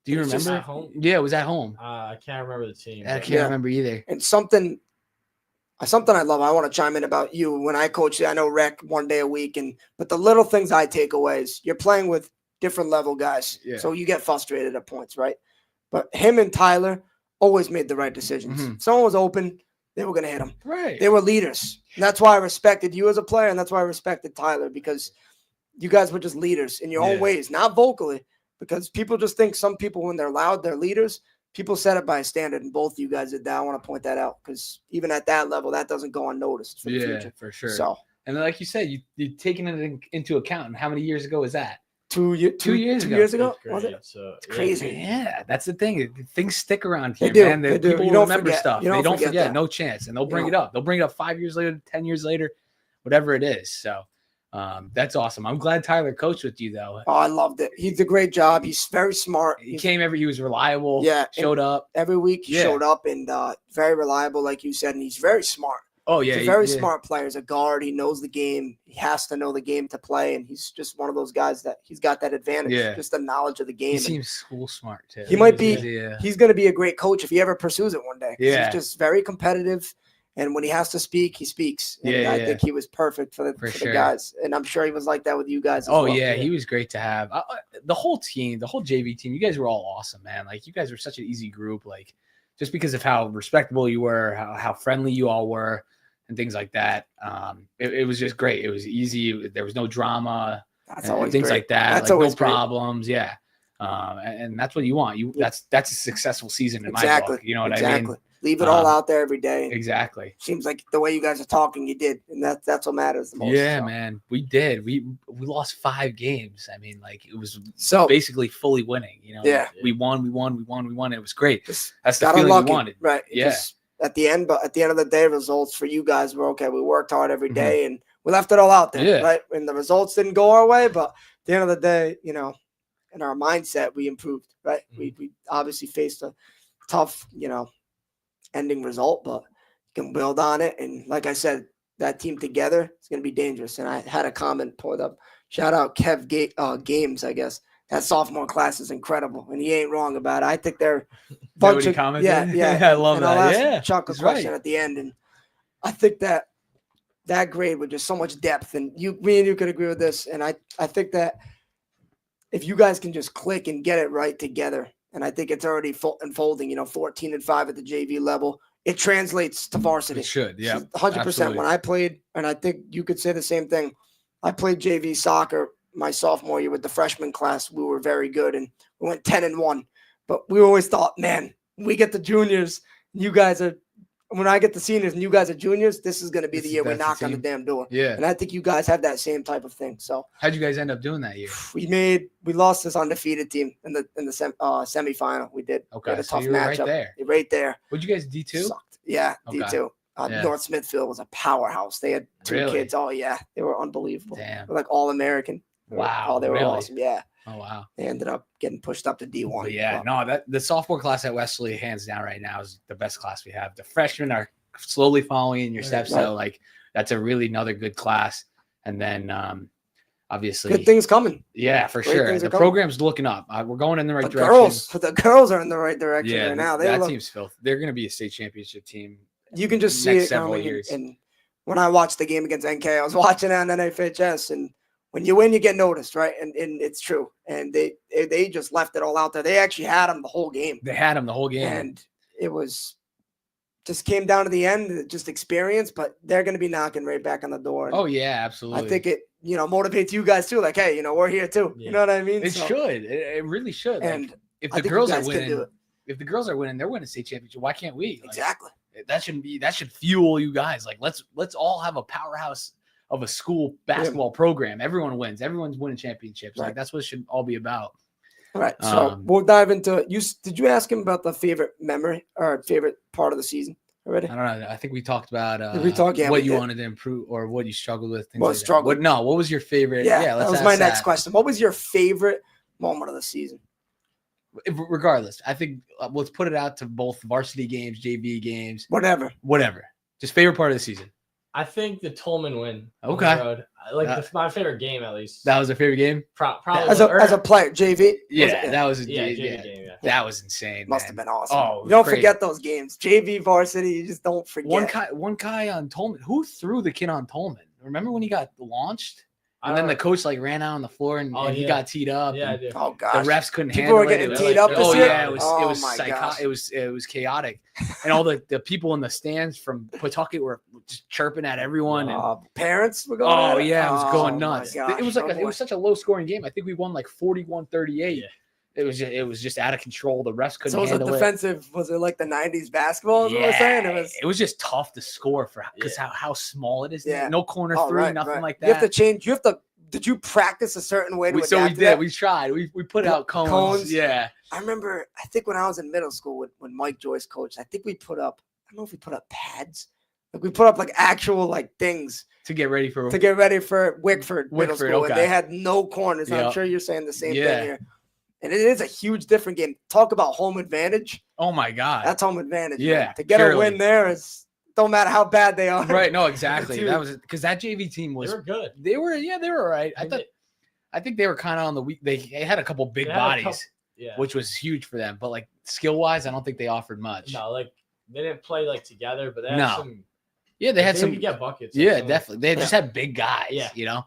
Do you remember? At home? Yeah, it was at home. I can't remember the team. I can't remember either. And something I love. I want to chime in about you. When I coach, I know rec 1 day a week, but the little things I take away is you're playing with different level guys, so you get frustrated at points, right? But him and Tyler always made the right decisions. If someone was open, they were going to hit him. Right. They were leaders. And that's why I respected you as a player, and that's why I respected Tyler, because you guys were just leaders in your own ways, not vocally. Because people just think some people, when they're loud, they're leaders. People set it by a standard, and both of you guys did that. I want to point that out because even at that level, that doesn't go unnoticed for the future. For sure. So, and like you said, you're taking it into account. And how many years ago was that? 2 years ago. Was it? So, crazy. Yeah, that's the thing. Things stick around here, they do, man. They do. People you don't remember forget. stuff. They don't forget. That. No chance. And they'll bring it up. They'll bring it up 5 years later, 10 years later, whatever it is. So that's awesome. I'm glad Tyler coached with you, though. Oh, I loved it. He did a great job. He's very smart. He was reliable. Yeah. Showed up. Every week he showed up and very reliable, like you said, and he's very smart. Oh, yeah. He's a very smart player. He's a guard. He knows the game. He has to know the game to play, and he's just one of those guys that he's got that advantage, just the knowledge of the game. He seems school smart, too. He might be – he's going to be a great coach if he ever pursues it one day. Yeah. He's just very competitive, and when he has to speak, he speaks. And I think he was perfect for the guys, and I'm sure he was like that with you guys as well. Yeah, he was great to have. The whole team, the whole JV team, you guys were all awesome, man. Like, you guys were such an easy group, like, just because of how respectable you were, how friendly you all were, and things like that. It was just great. It was easy. There was no drama. That's always things great. like that. That's like always no problems. Yeah. And that's what you want. That's a successful season in my book. You know what I mean? Leave it all out there every day. Exactly. Seems like the way you guys are talking, you did, and that's what matters the most. Yeah, man, we did. We lost 5 games. I mean, like it was basically fully winning. You know, we won. It was great. That's the feeling we wanted. Right. Yeah. At the end of the day, results for you guys were okay. We worked hard every day, and we left it all out there, right? And the results didn't go our way, but at the end of the day, you know, in our mindset, we improved, right? We obviously faced a tough, ending result, but you can build on it. And like I said, that team together is going to be dangerous. And I had a comment pulled up. Shout out Kev Games, I guess. That sophomore class is incredible, and he ain't wrong about it. I think they're bunch of yeah. I love that. I'll ask Chuck a question at the end, and I think that grade with just so much depth, and me and you could agree with this. And I think that if you guys can just click and get it right together, and I think it's already unfolding. 14-5 at the JV level, it translates to varsity. It should, yeah, 100%. When I played, and I think you could say the same thing. I played JV soccer my sophomore year with the freshman class. We were very good, and we went 10-1. But we always thought, man, we get the juniors, you guys are. When I get the seniors and you guys are juniors, this is going to be the year we knock on the damn door. Yeah, and I think you guys have that same type of thing. So how'd you guys end up doing that year? We lost this undefeated team in the semifinal. We did. Okay, we had a tough you were matchup. right there. Right there. Would you guys D2? Sucked. Yeah, okay. D2. North Smithfield was a powerhouse. They had 2 Really? kids. Oh yeah, they were unbelievable. Damn. They were like all American. Wow. Oh, they were really? awesome. Yeah. Oh wow. They ended up getting pushed up to D1. But yeah, no, that the sophomore class at Westerly, hands down, right now is the best class we have. The freshmen are slowly following in your steps, so like that's a really another good class. And then obviously, good things coming. Yeah, for Great sure. The program's looking up. We're going in the right direction. The girls are in the right direction right now. That team's filthy. They're going to be a state championship team. You can just see it coming. And when I watched the game against NK, I was watching it on NFHS, and when you win, you get noticed, right? And it's true. And they just left it all out there. They actually had them the whole game. They had them the whole game, and it was just came down to the end, just experience. But they're going to be knocking right back on the door. And oh yeah, absolutely. I think it motivates you guys too. Like, hey, we're here too. Yeah. You know what I mean? It should. It really should. And like, if I the think girls you are guys can do winning, it. they're winning state championship. Why can't we? Like, Exactly. That should fuel you guys. Like let's all have a powerhouse of a school basketball program. Everyone wins. Everyone's winning championships. Right. Like that's what it should all be about. All right. So we'll dive into you. Did you ask him about the favorite memory or favorite part of the season already? I don't know. I think we talked about what you wanted to improve or what you struggled with. Things well, like struggled. What was your favorite? Yeah, let's that was ask my next question. What was your favorite moment of the season? Regardless, I think let's put it out to both varsity games, JV games, whatever. Just favorite part of the season. I think the Tolman win. Okay. On the road. My favorite game, at least. That was a favorite game? Probably. As a player, JV? Yeah, that was a JV game. Yeah. That was insane. Must have been awesome. Oh, you don't forget those games. JV varsity, you just don't forget. One guy on Tolman. Who threw the kid on Tolman? Remember when he got launched? And then the coach ran out on the floor and he got teed up. Yeah, I do. Oh gosh, the refs couldn't People handle were it. getting teed up. Oh this year? yeah, it was chaotic, and all the people in the stands from Pawtucket were just chirping at everyone. And parents were going. Oh yeah, it was going nuts. Gosh, it was it was such a low scoring game. I think we won like 41-38. Yeah. It was just out of control. The refs couldn't handle it. So was it defensive? Was it like the 90s basketball? Yeah, what we're saying? It was just tough to score for because how small it is. Yeah. No corner three, nothing like that. You have to change. Did you practice a certain way to adapt So we to did. that? We tried. We put out cones. Yeah. I remember. I think when I was in middle school when Mike Joyce coached, I think we put up. I don't know if we put up pads. Like we put up like actual like things to get ready for Wickford middle school. Okay. And they had no corners. Yep. I'm sure you're saying the same thing here. And it is a huge different game. Talk about home advantage. Oh my God. That's home advantage. Yeah. Man. To get a win there is don't matter how bad they are. Right. No, exactly. That was because that JV team was they were good. They were all right. I think they were kind of on the weak. They had a couple big bodies, which was huge for them. But like skill wise, I don't think they offered much. No, like they didn't play like together, but they had some. Yeah, they had some. Could get buckets. Yeah, definitely. They just had big guys. Yeah.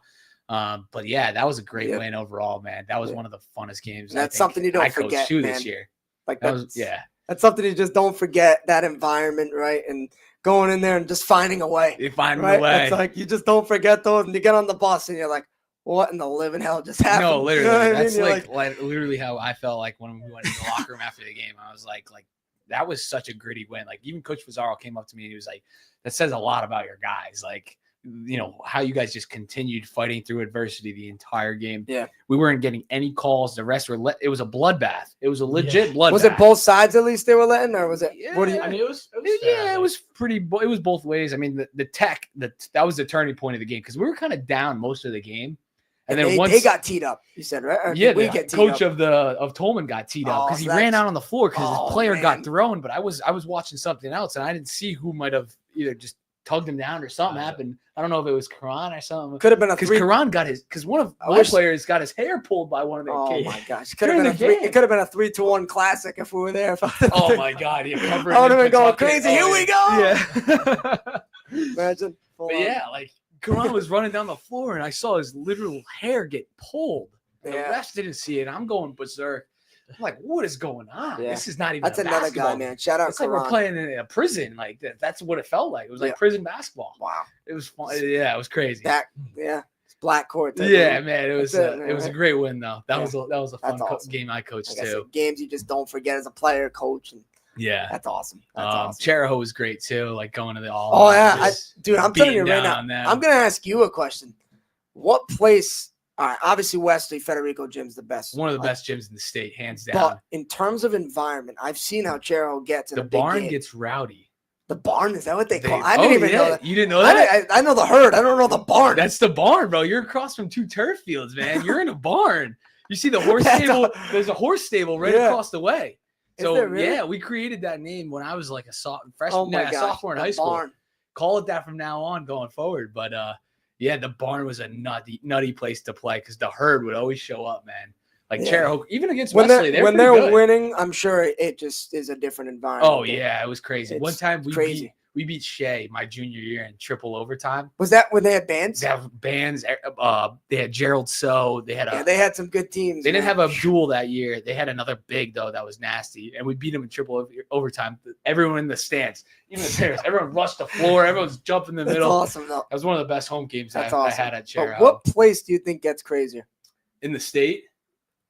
But yeah, that was a great win overall, man. That was one of the funnest games. And that's something you don't forget, man. This year. Like that's something you just don't forget. That environment, right? And going in there and just finding a way. You find a way. It's like you just don't forget those, and you get on the bus and you're like, what in the living hell just happened? No, literally. You know That's like literally how I felt like when we went in the locker room after the game. I was like that was such a gritty win. Like even Coach Pizarro came up to me and he was like, that says a lot about your guys. Like, how you guys just continued fighting through adversity the entire game. Yeah. We weren't getting any calls. The rest were it was a bloodbath. It was a legit bloodbath. Was it both sides at least they were letting, or was it? Yeah. What do you? I mean, it was it was pretty. It was both ways. I mean, that was the turning point of the game because we were kind of down most of the game, and then once they got teed up, you said, right? Or yeah, we the get teed coach up? of Tolman got teed up because he ran out on the floor because his player got thrown. But I was watching something else and I didn't see who might have either just tugged him down or something happened. I don't know if it was Karan or something. Could have been because Karan got one of my players got his hair pulled by one of their kids. Oh my gosh! It could have been a 3-2-1 classic if we were there. Oh my God! Yeah, I would have been going crazy. Here we go. Yeah. Imagine. But yeah, like Karan was running down the floor and I saw his literal hair get pulled. The refs didn't see it. I'm going berserk. I'm like, what is going on? Yeah. This is not even. That's another guy, man. Shout out. It's like we're playing in a prison. Like that's what it felt like. It was like prison basketball. Wow. It was fun. Yeah, it was crazy. It's black court. Yeah, man. It was a great win though. That was a fun awesome. game I coached like too. Games you just don't forget as a player, coach, and that's awesome. That's awesome. Cheraho was great too. Like going to the all. Oh yeah, dude. I'm telling you right now. I'm gonna ask you a question. What place? All right, obviously Westerly Federico Gym's the best. One of the best gyms in the state, hands down. But in terms of environment, I've seen how Cheraho gets in the barn gets rowdy. The barn, is that what they call it? I I didn't even know that. You didn't know that? I know the herd. I don't know the barn. That's the barn, bro. You're across from 2 turf fields, man. You're in a barn. You see the horse stable? There's a horse stable right across the way. So really? yeah, we created that name when I was like a sophomore in high school. Barn. Call it that from now on going forward. But yeah, the barn was a nutty place to play because the herd would always show up, man. Like Chariho, even against Westerly, when they're winning, I'm sure it just is a different environment. Oh yeah, it was crazy. One time we beat Shea my junior year in triple overtime. Was that when they had bands? They have bands. They had Gerald So. They had some good teams. They didn't have Abdul that year. They had another big though that was nasty, and we beat them in triple overtime. Everyone in the stands, even the players, everyone rushed the floor. Everyone's jumping in the middle. That's awesome though. That was one of the best home games I had at Chariho. What place do you think gets crazier in the state?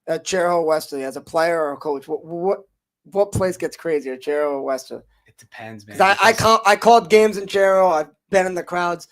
At Chariho Westerly, as a player or a coach, what place gets crazier, Chariho or Westerly? It depends, man. I called games in Chariho. I've been in the crowds.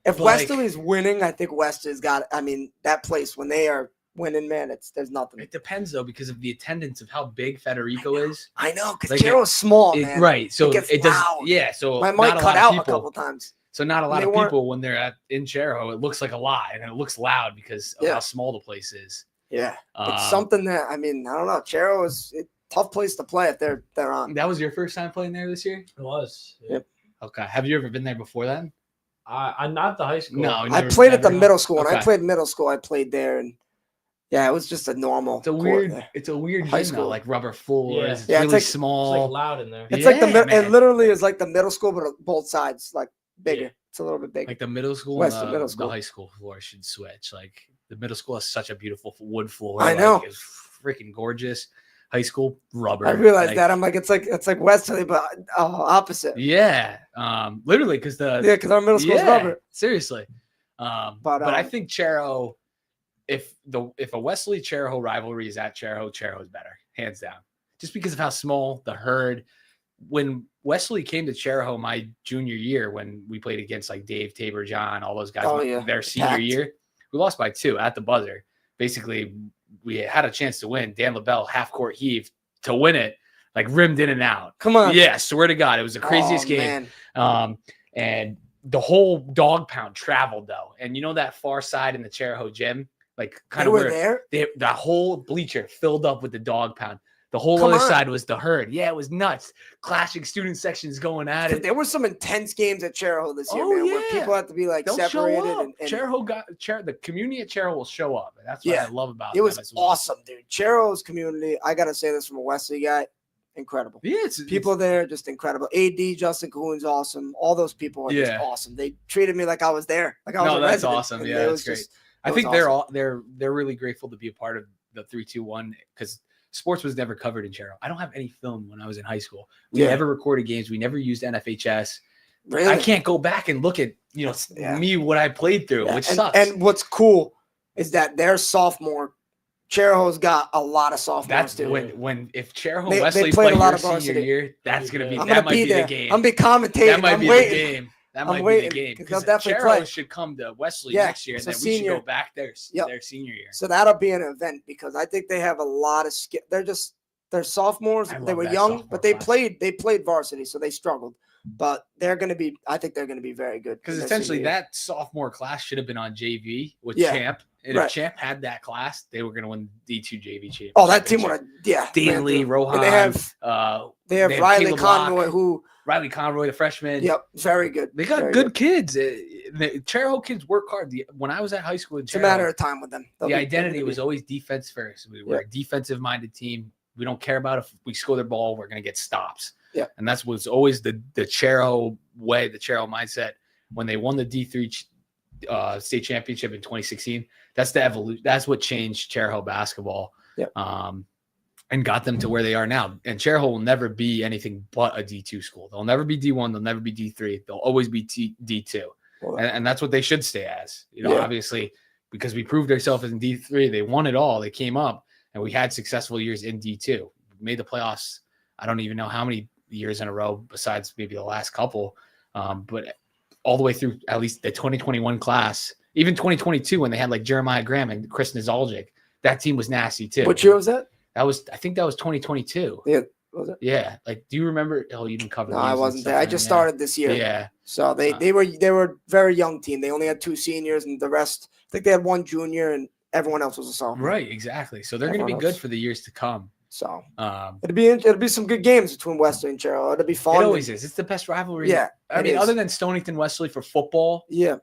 If Westerly's winning, I think Westerly's got. I mean, that place when they are winning, man, there's nothing. It depends though because of the attendance of how big Federico is. I know because Chariho's small, man. Right, so it does. Loud. Yeah, so I might cut out a couple times. So not a lot of people when they're in Chariho. It looks like a lot, and it looks loud because of how small the place is. Yeah, it's something that I mean, I don't know. Chariho is a tough place to play if they're on. That was your first time playing there this year? It was. Yep. Okay. Have you ever been there before then? I'm not the high school. No, I played at the middle school. When I played middle school, I played there, and it was just a normal. It's a weird high school, like rubber floors. Yeah, it's really small. It's like loud in there. It's like it literally is like the middle school, but both sides like bigger. Yeah. It's a little bit bigger. Like the middle school, and the high school floor should switch. Like the middle school has such a beautiful wood floor. I know. It's freaking gorgeous. High school rubber. I realized that. I'm like, it's like Westerly, but opposite. Yeah. Literally because because our middle school's rubber. Seriously. But I think Chariho, if a Westerly Chariho rivalry is at Chariho is better, hands down. Just because of how small the herd. When Westerly came to Chariho my junior year, when we played against like Dave, Tabor, John, all those guys, their senior year, we lost by 2 at the buzzer. Basically, we had a chance to win. Dan LaBelle half court heave to win it, like rimmed in and out. Come on, yeah, swear to God, it was the craziest game. And the whole dog pound traveled though, and you know that far side in the Chariho gym, like kind of where the whole bleacher filled up with the dog pound. The whole other side was the herd. Yeah, it was nuts. Clashing student sections going at it. There were some intense games at Chariho this year, man, where people had to be like separated. And the community at Chariho will show up. And that's what I love about it. It was awesome, dude. Chariho's community, I got to say this from a Wesley guy, incredible. Yeah, people there, just incredible. AD, Justin Cahoon's awesome. All those people are just awesome. They treated me like I was there. Like I was a resident. Awesome. Yeah, that's great. I think they're really grateful to be a part of the 3-2-1 because sports was never covered in Chariho. I don't have any film when I was in high school. We never recorded games. We never used NFHS. Really? I can't go back and look at me what I played through, which sucks. And what's cool is that their sophomore, Chariho's got a lot of sophomores too. If Chariho Wesley play your senior year, that's gonna be that might be the game. I'm be commentating. That might be the game. That might be the game because Chariho should come to Wesley next year, and then we should go back their senior year. So that'll be an event because I think they have a lot of skill. They're sophomores. They were young, but they played varsity, so they struggled. But I think they're gonna be very good. Because essentially that sophomore class should have been on JV with Champ. And if Champ had that class, they were going to win D2 JV championship. Oh, that team would have, Stanley, Rohan. And they have Riley Conroy, Riley Conroy, the freshman. Yep, very good. They got good kids. The Chariho kids work hard. When I was at high school in Chariho, it's a matter of time with them. The identity was always defense first. We were a defensive-minded team. We don't care about if we score the ball, we're going to get stops. Yeah, and that's what's always the Chariho way, the Chariho mindset. When they won the D3 state championship in 2016, that's the evolution. That's what changed Chariho basketball, and got them to where they are now. And Chariho will never be anything but a D2 school. They'll never be D1. They'll never be D3. They'll always be D2, and that's what they should stay as. Obviously, because we proved ourselves in D3. They won it all. They came up, and we had successful years in D2. We made the playoffs. I don't even know how many years in a row besides maybe the last couple, but all the way through at least the 2021 class, even 2022 when they had like Jeremiah Graham and Chris Nizaljic, that team was nasty too. What year was that? I think that was 2022. Yeah, Was it? Yeah. Like, do you remember? Oh, you didn't cover. No, these I and wasn't stuff there. I then, just yeah. started this year. Yeah. So they were a very young team. They only had 2 seniors, and the rest, I think they had 1 junior, and everyone else was a sophomore. Right. Exactly. So they're going to be good for the years to come. So Um, it'll be some good games between Westerly and Cheryl. It'll be fun. It always is. It's the best rivalry. Yeah. I mean, other than Stonington Westerly for football. Yeah.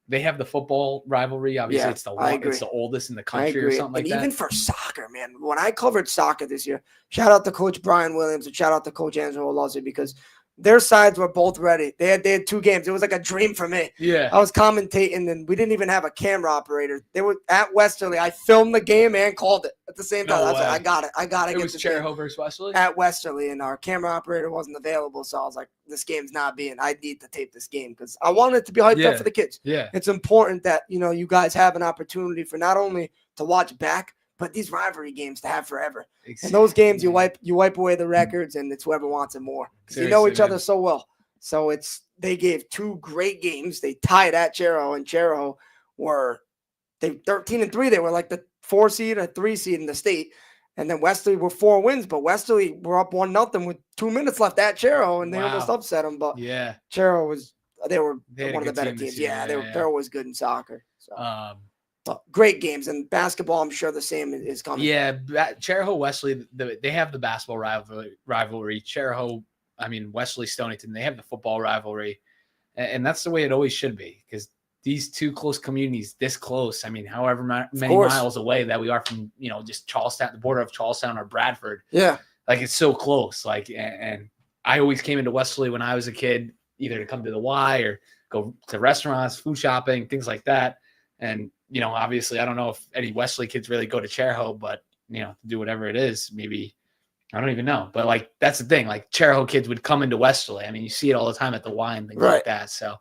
They have the football rivalry. Obviously, Yeah, it's it's the oldest in the country or something like that. And even for soccer, man, when I covered soccer this year, shout out to Coach Brian Williams and shout out to Coach Angelo Lozzi, because their sides were both ready. They had 2 games. It was like a dream for me. Yeah. I was commentating, and we didn't even have a camera operator. They were at Westerly. I filmed the game and called it at the same time. I was like, I got it. I got to get this game. It was Cheraho versus Westerly? At Westerly, and our camera operator wasn't available, so I was like, this game's not being. I need to tape this game because I want it to be hyped up for the kids. Yeah. It's important that, you guys have an opportunity for not only to watch back, but these rivalry games to have forever. Exactly. And those games, you wipe away the records, and it's whoever wants it more. You know each other so well. So they gave 2 great games. They tied at Cheraho, and Cheraho were 13-3. They were like the 4 seed or 3 seed in the state. And then Westerly were 4 wins, but Westerly were up 1-0 with 2 minutes left at Cheraho, and they almost upset them. But yeah, Cheraho they were one of the better teams. Yeah, they're always good in soccer. So. Great games, and basketball, I'm sure the same is coming. Yeah, Cheraho Westerly, they have the basketball rivalry. Cheraho, Westerly Stonington, they have the football rivalry, and that's the way it always should be, because these 2 close communities, this close, however many miles away that we are from, just Charlestown, the border of Charlestown or Bradford. Yeah, like it's so close. Like, and I always came into Westerly when I was a kid, either to come to the Y or go to restaurants, food shopping, things like that, and obviously, I don't know if any Westerly kids really go to Cheraho, but, to do whatever it is, maybe, I don't even know. But, like, that's the thing. Like, Cheraho kids would come into Westerly. You see it all the time at the Y and things like that. So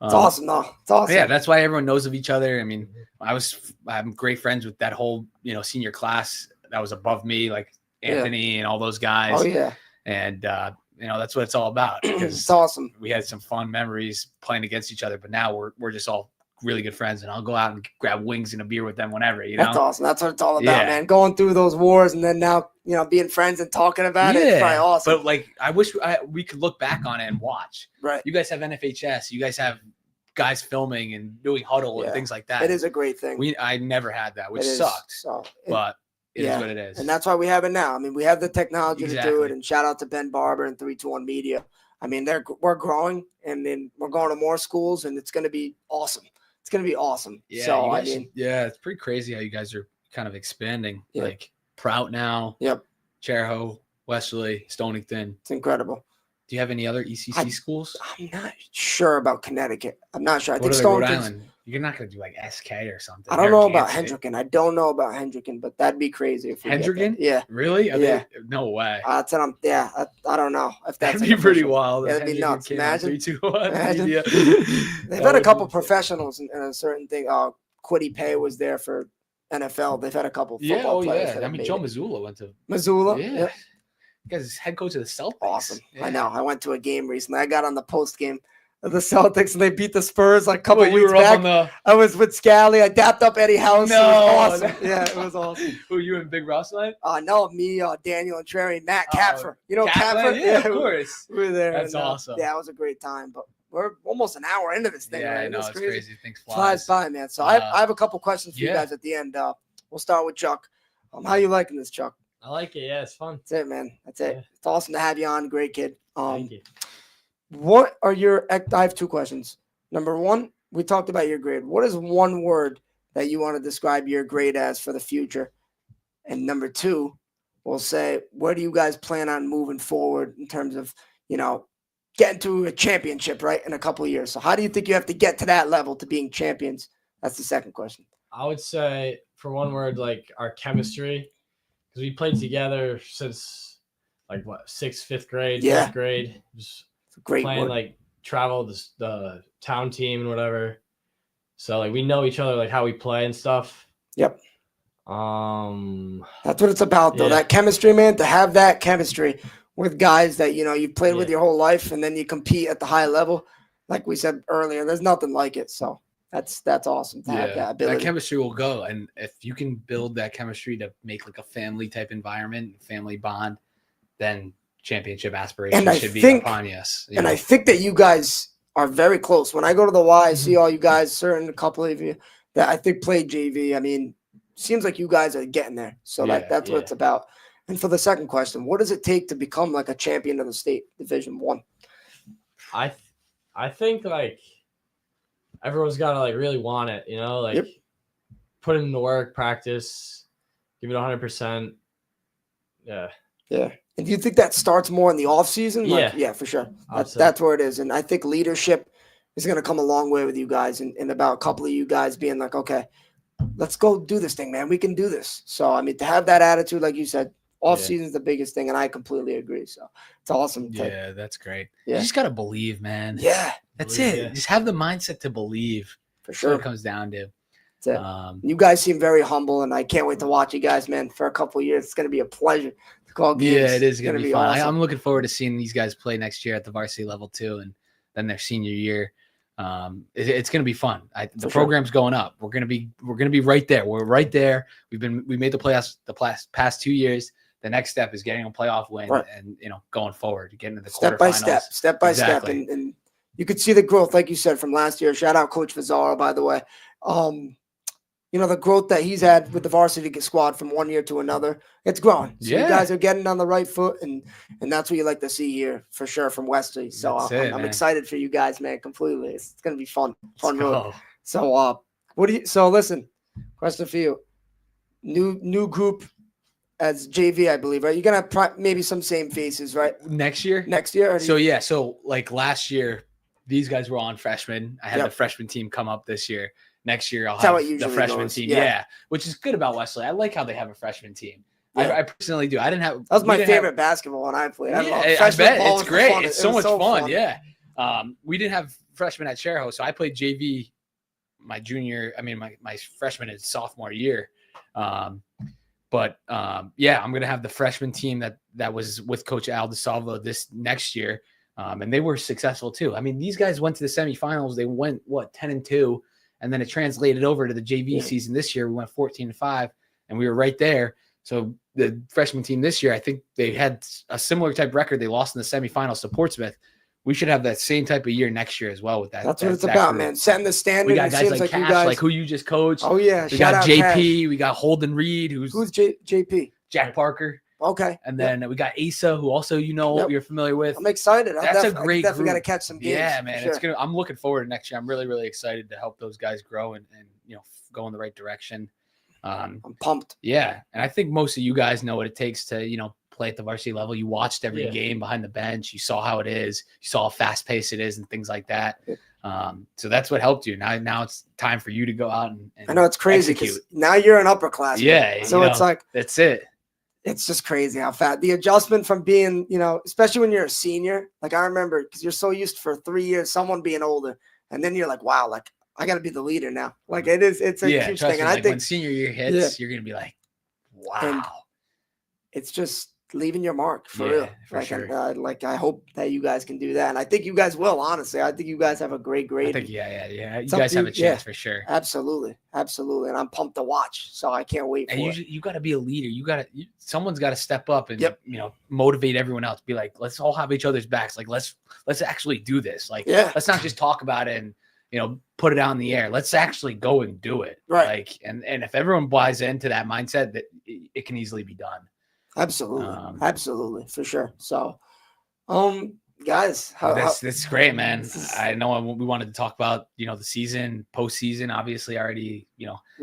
it's awesome, though. It's awesome. Yeah, that's why everyone knows of each other. I'm great friends with that whole, senior class that was above me, like Anthony and all those guys. Oh, yeah. And, that's what it's all about. It's awesome. We had some fun memories playing against each other, but now we're just all really good friends, and I'll go out and grab wings and a beer with them whenever, That's awesome. That's what it's all about, man. Going through those wars, and then now, being friends and talking about it. It's probably awesome. But like, I wish we could look back on it and watch. Right. You guys have NFHS. You guys have guys filming and doing huddle and things like that. It is a great thing. I never had that, which sucked. But it is what it is. And that's why we have it now. We have the technology to do it. And shout out to Ben Barber and 321 Media. We're growing, and then we're going to more schools, and it's going to be awesome. It's going to be awesome. Yeah, so, it's pretty crazy how you guys are kind of expanding. Yeah. Like Prout now. Yep. Cheraho, Westerly, Stonington. It's incredible. Do you have any other ECC schools? I'm not sure about Connecticut. I'm not sure. I think Rhode Island. You're not going to do like SK or something. I don't know about Hendricken. I don't know about Hendricken, but that'd be crazy if we Hendricken? Yeah. Really? Yeah. No way. I don't know if that's that'd be pretty wild. Yeah, that'd be nuts. Imagine. 3, 2, 1. They've had a couple professionals in a certain thing. Quiddy Pay was there for NFL. They've had a couple football players. Yeah. Joe Missoula went to Missoula. Yeah. You guys head coach of the Celtics. Awesome. Yeah. I know. I went to a game recently. I got on the post game of the Celtics, and they beat the Spurs like a couple weeks back. I was with Scally. I dapped up Eddie House. No, it was awesome. Yeah, it was awesome. Who, you and Big Ross night? No, me, Daniel and Trey, Matt Capfer. Capfer? Capfer? Yeah, of course. We were there. That's awesome. Yeah, it was a great time. But we're almost an hour into this thing. Yeah, right? I know. It's crazy. Things flies by, man. So I have a couple questions for you guys at the end. We'll start with Chuck. How you liking this, Chuck? I like it. Yeah, it's fun. That's it, man. That's it. Yeah. It's awesome to have you on. Great kid. Thank you. What are I have 2 questions. Number 1, we talked about your grade. What is one word that you want to describe your grade as for the future? And number 2, we'll say, where do you guys plan on moving forward in terms of, getting to a championship, right, in a couple of years? So how do you think you have to get to that level to being champions? That's the second question. I would say, for one word, like our chemistry, because we played together since like 6th, 5th grade, 5th grade. Just great playing word. Like travel the town team and whatever. So like we know each other, like how we play and stuff. Yep. That's what it's about, though. That chemistry, man. To have that chemistry with guys that you've played with your whole life, and then you compete at the high level. Like we said earlier, there's nothing like it. So that's awesome to have that ability. That chemistry will go, and if you can build that chemistry to make like a family type environment, family bond, then championship aspirations I should be think- upon us. And I think that you guys are very close. When I go to the Y, I see all you guys, a couple of you that I think played JV. I mean, seems like you guys are getting there. So that's what it's about. And for the second question, what does it take to become like a champion of the state Division One? I think like everyone's got to like really want it, like put in the work, practice, give it 100%. Yeah. Yeah. And do you think that starts more in the off season? Yeah, for sure. That's where it is. And I think leadership is going to come a long way with you guys and about a couple of you guys being like, okay, let's go do this thing, man. We can do this. So, I mean, to have that attitude, like you said, off season is the biggest thing. And I completely agree. So it's awesome. Yeah, that's great. Yeah. You just got to believe, man. Yeah. That's it. Yeah. Just have the mindset to believe. For sure. That's what it comes down to. You guys seem very humble, and I can't wait to watch you guys, man, for a couple of years. It's going to be a pleasure to call games. Yeah, it is going to be fun. Awesome. I'm looking forward to seeing these guys play next year at the varsity level too, and then their senior year. It's going to be fun. The program's going up. We're going to be right there. We're right there. We made the playoffs the past 2 years. The next step is getting a playoff win and going forward, getting to the quarterfinals. Step by step. And you could see the growth, like you said, from last year. Shout out Coach Vazzaro, by the way. The growth that he's had with the varsity squad from one year to another, it's growing. So you guys are getting on the right foot, and that's what you like to see here for sure from Westerly. So I'm excited for you guys, man, completely. It's going to be fun road. So listen, question for you. New group as JV, I believe, right? You're going to have maybe some same faces, right? Next year? So like last year, these guys were on freshmen. I had the freshman team come up this year. Next year, I'll have the freshman team. Yeah, which is good about Westerly. I like how they have a freshman team. Yeah. I personally do. I didn't have. That was my favorite basketball when I played. I bet it's great. It's so much fun. Yeah. We didn't have freshmen at Cherho, so I played JV my freshman and sophomore year. I'm gonna have the freshman team that was with Coach Al DeSalvo this next year, and they were successful too. I mean, these guys went to the semifinals. They went 10-2. And then it translated over to the JV season this year. We went 14-5, and we were right there. So the freshman team this year, I think they had a similar type record. They lost in the semifinals to Portsmouth. We should have that same type of year next year as well with that. That's what it's about, man. Setting the standard. We got guys like Cash, like who you just coached. Oh, yeah. We got JP. Cash. We got Holden Reed. Who's JP? Jack Parker. Okay. And then we got Asa, who also you're familiar with. I'm excited. That's a great definitely got to catch some games. Yeah, man. Sure. I'm looking forward to next year. I'm really, really excited to help those guys grow and go in the right direction. I'm pumped. Yeah. And I think most of you guys know what it takes to, play at the varsity level. You watched every game behind the bench. You saw how it is. You saw how fast paced it is and things like that. So that's what helped you. Now it's time for you to go out and I know it's crazy because now you're an upperclassman. Yeah. So it's like that's it. It's just crazy how fast the adjustment from being, especially when you're a senior. Like I remember, because you're so used for 3 years, someone being older, and then you're like, wow, like I got to be the leader now. Like it's a huge thing. And I think when senior year hits, you're gonna be like, wow. And it's just leaving your mark for real. For sure. I hope that you guys can do that, and I think you guys will. Honestly, I think you guys have a great grade. I think you guys have a chance for sure. Absolutely, and I'm pumped to watch. So I can't wait. And you got to be a leader. Someone's got to step up and motivate everyone else. Be like, let's all have each other's backs. Like let's actually do this. Like let's not just talk about it and put it out in the air. Let's actually go and do it. Right. Like and if everyone buys into that mindset, that it can easily be done. Absolutely, for sure. So, guys, that's great, man. I know we wanted to talk about the season, postseason, obviously already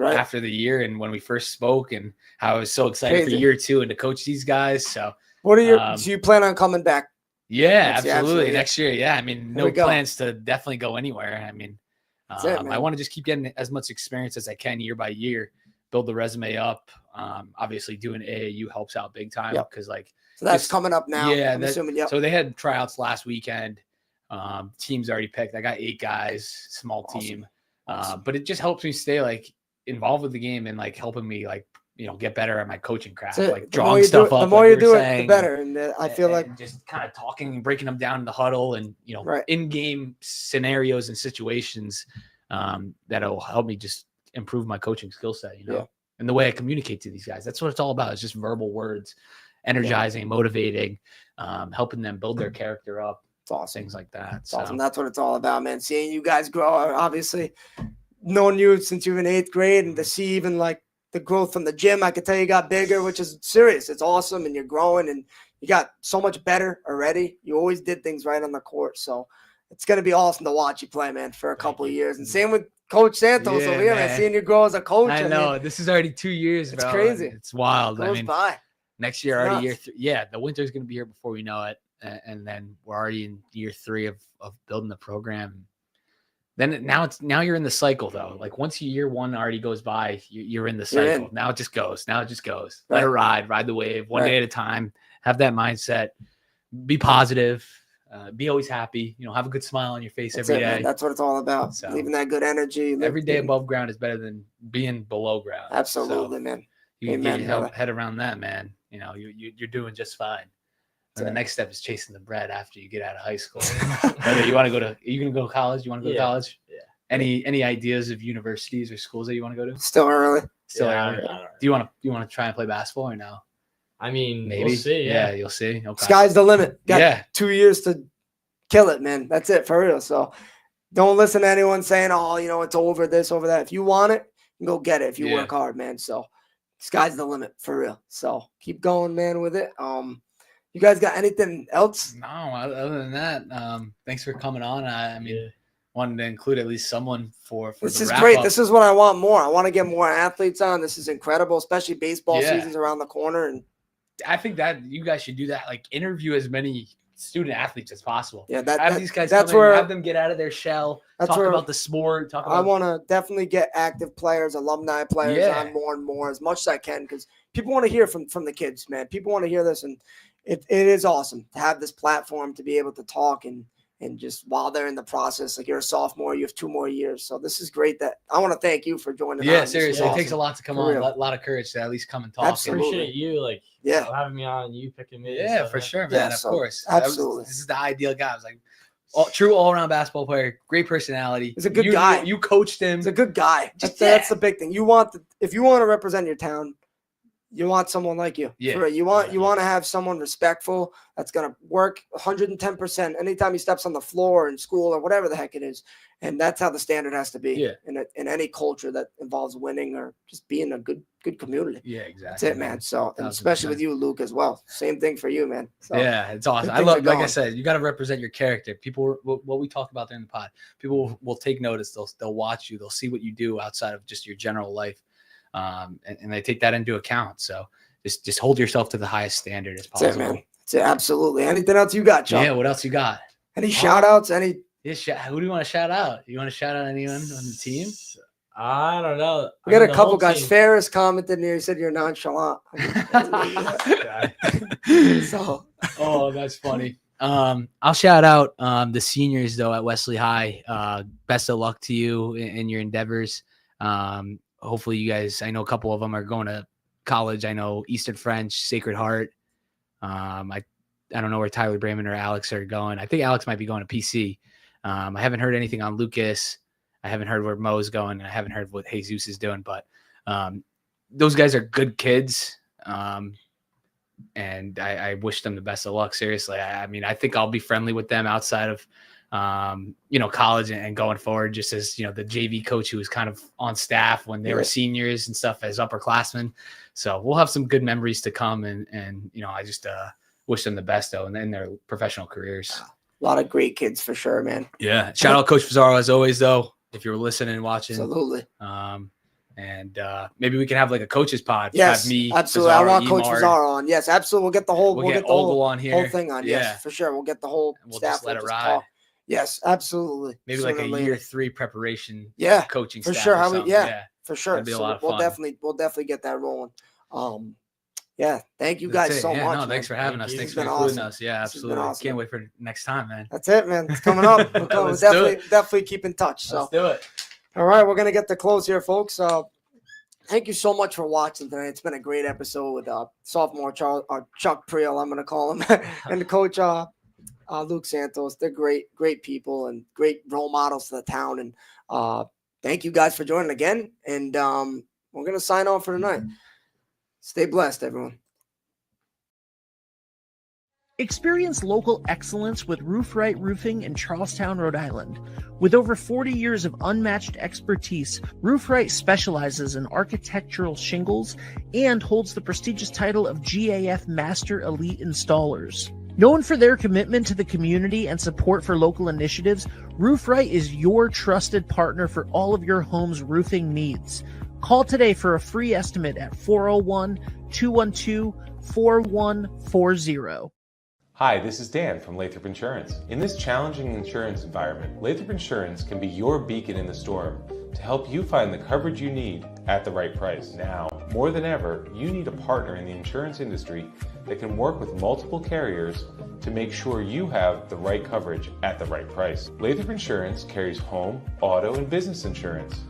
after the year and when we first spoke, and how I was so excited for year 2 and to coach these guys. So, what are your? Do you plan on coming back? Yeah, absolutely. Next year. Yeah, I mean, no plans to definitely go anywhere. I mean, I want to just keep getting as much experience as I can year by year. Build the resume up. Obviously doing AAU helps out big time because so that's coming up now. Yeah, I'm assuming. So they had tryouts last weekend. Teams already picked. I got 8 guys, small team. Awesome. But it just helps me stay involved with the game and helping me get better at my coaching craft, drawing stuff up. The more you do it, the better. And I feel like just kind of talking and breaking them down in the huddle and in-game scenarios and situations that'll help me just improve my coaching skill set, and the way I communicate to these guys. That's what it's all about. It's just verbal words energizing, motivating, helping them build their character up. It's awesome. Things like that. It's awesome. That's what it's all about, man. Seeing you guys grow, obviously known you since you were in 8th grade, and to see even like the growth from the gym, I could tell you got bigger, which is serious. It's awesome, and you're growing, and you got so much better already. You always did things right on the court, so it's gonna be awesome to watch you play, man, for a couple of years. And same with Coach Santos over here, man. Seeing you grow as a coach. I know. This is already 2 years, it's bro. crazy. It's wild. It goes by. Next year, already year 3. Yeah, the winter's gonna be here before we know it, and then we're already in year 3 of building the program. Then now you're in the cycle though. Like once year 1 already goes by, you're in the cycle. Now it just goes. Let it ride the wave one day at a time. Have that mindset. Be positive. Be always happy. Have a good smile on your face every day. Man. That's what it's all about. So, leaving that good energy. Every day above ground is better than being below ground. Absolutely, man. You can get your head around that, man. You're doing just fine. And the next step is chasing the bread after you get out of high school. Whether you want to are you going to go to college? You want to go to college? Yeah. Any ideas of universities or schools that you want to go to? Still early. Early. Do you want to try and play basketball or no? I mean, maybe. We'll see. Yeah, you'll see. Okay. Sky's the limit. Got 2 years to kill it, man. That's it for real. So don't listen to anyone saying, "Oh, it's over this, over that." If you want it, you go get it. If you work hard, man. So sky's the limit for real. So keep going, man, with it. You guys got anything else? No, other than that, thanks for coming on. I mean, wanted to include at least someone for this the is wrap great. up. This is what I want more. I want to get more athletes on. This is incredible, especially baseball season's around the corner. And I think that you guys should do that. Like interview as many student athletes as possible. Yeah, have these guys. That's where have them get out of their shell. Talk about the sport. I want to definitely get active players, alumni players on more and more as much as I can, because people want to hear from the kids, man. People want to hear this, and it is awesome to have this platform to be able to talk and just while they're in the process. Like you're a sophomore, you have 2 more years, so this is great. That I want to thank you for joining. Yeah, seriously, it takes a lot to come on. A lot of courage to at least come and talk. Absolutely. Appreciate you, having me on, you picking me. Yeah, for sure, man. Of course, absolutely. This is the ideal guy. I was like, true all-around basketball player, great personality. He's a good guy. You coached him. He's a good guy. That's the big thing. If you want to represent your town, you want someone like you. Yeah. You want to have someone respectful that's going to work 110% anytime he steps on the floor in school or whatever the heck it is. And that's how the standard has to be in any culture that involves winning or just being a good community. Yeah, exactly. That's it, man. So, and especially with you, Luke, as well. Same thing for you, man. So, yeah, it's awesome. I love, like I said, you got to represent your character. People, what we talked about during the pod, people will take notice. They'll watch you. They'll see what you do outside of just your general life. And they take that into account. So just hold yourself to the highest standard as possible. That's it, man. That's it, absolutely. Anything else you got, Chuck? Yeah, what else you got? Any shout outs? Who do you want to shout out? You want to shout out anyone on the team? I don't know. We got a couple guys. Ferris commented here. He said you're nonchalant. Oh, that's funny. I'll shout out the seniors though at Westerly High. Best of luck to you in your endeavors. Hopefully you guys, I know a couple of them are going to college. I know Eastern French, Sacred Heart. I don't know where Tyler Brayman or Alex are going. I think Alex might be going to PC. I haven't heard anything on Lucas. I haven't heard where Mo's going. And I haven't heard what Jesus is doing, but those guys are good kids. And I wish them the best of luck. Seriously. I mean, I think I'll be friendly with them outside of, college and going forward, just as, the JV coach who was kind of on staff when they were seniors and stuff as upperclassmen. So we'll have some good memories to come. And I just wish them the best though, and in their professional careers. A lot of great kids for sure, man. Yeah. Shout out Coach Pizarro as always though, if you're listening and watching. Absolutely. And maybe we can have like a coaches pod. Yes, have me, absolutely. Pizarro, I want Coach Pizarro on. Yes, absolutely. We'll get the whole. We'll get the whole on here. Whole thing on. Yeah. Yes, for sure. We'll get the whole we'll staff. Just let it ride. Talk. Yes, absolutely. Maybe like a year 3 preparation. Yeah, coaching for staff sure. For sure. That'd be a lot of fun. We'll definitely get that rolling. Yeah. Thank you guys so much. No, thanks for having us. Thanks for including us. Yeah, absolutely. Can't wait for next time, man. That's it, man. It's coming up. We'll definitely keep in touch. So let's do it. All right, we're gonna get the close here, folks. Thank you so much for watching tonight. It's been a great episode with sophomore Chuck Preil, I'm gonna call him, and Coach Luke Santos. They're great people and great role models to the town. And thank you guys for joining again. And we're gonna sign off for tonight. Stay blessed, everyone. Experience local excellence with Roof Right Roofing in Charlestown, Rhode Island. With over 40 years of unmatched expertise, Roof Right specializes in architectural shingles and holds the prestigious title of GAF Master Elite Installers. Known for their commitment to the community and support for local initiatives, Roof Right is your trusted partner for all of your home's roofing needs. Call today for a free estimate at 401-212-4140. Hi, this is Dan from Lathrop Insurance. In this challenging insurance environment, Lathrop Insurance can be your beacon in the storm to help you find the coverage you need at the right price. Now, more than ever, you need a partner in the insurance industry that can work with multiple carriers to make sure you have the right coverage at the right price. Lathrop Insurance carries home, auto, and business insurance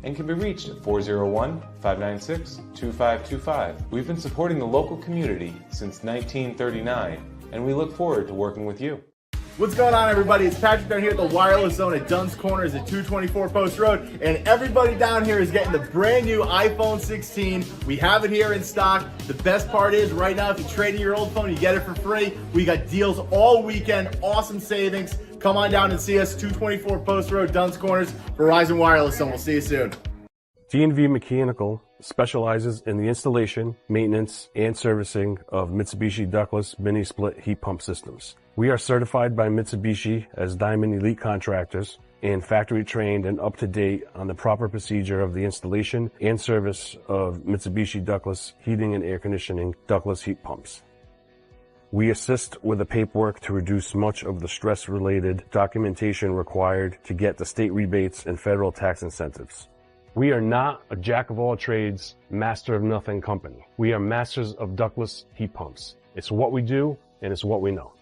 and can be reached at 401-596-2525. We've been supporting the local community since 1939, and we look forward to working with you. What's going on, everybody? It's Patrick down here at the Wireless Zone at Dunn's Corners at 224 Post Road, and everybody down here is getting the brand new iPhone 16. We have it here in stock. The best part is right now, if you trade in your old phone, you get it for free. We got deals all weekend, awesome savings. Come on down and see us, 224 Post Road, Dunn's Corners, Verizon Wireless Zone. We'll see you soon. D&V Mechanical specializes in the installation, maintenance, and servicing of Mitsubishi ductless mini split heat pump systems. We are certified by Mitsubishi as Diamond Elite Contractors and factory trained and up to date on the proper procedure of the installation and service of Mitsubishi ductless heating and air conditioning ductless heat pumps. We assist with the paperwork to reduce much of the stress-related documentation required to get the state rebates and federal tax incentives. We are not a jack-of-all-trades, master-of-nothing company. We are masters of ductless heat pumps. It's what we do, and it's what we know.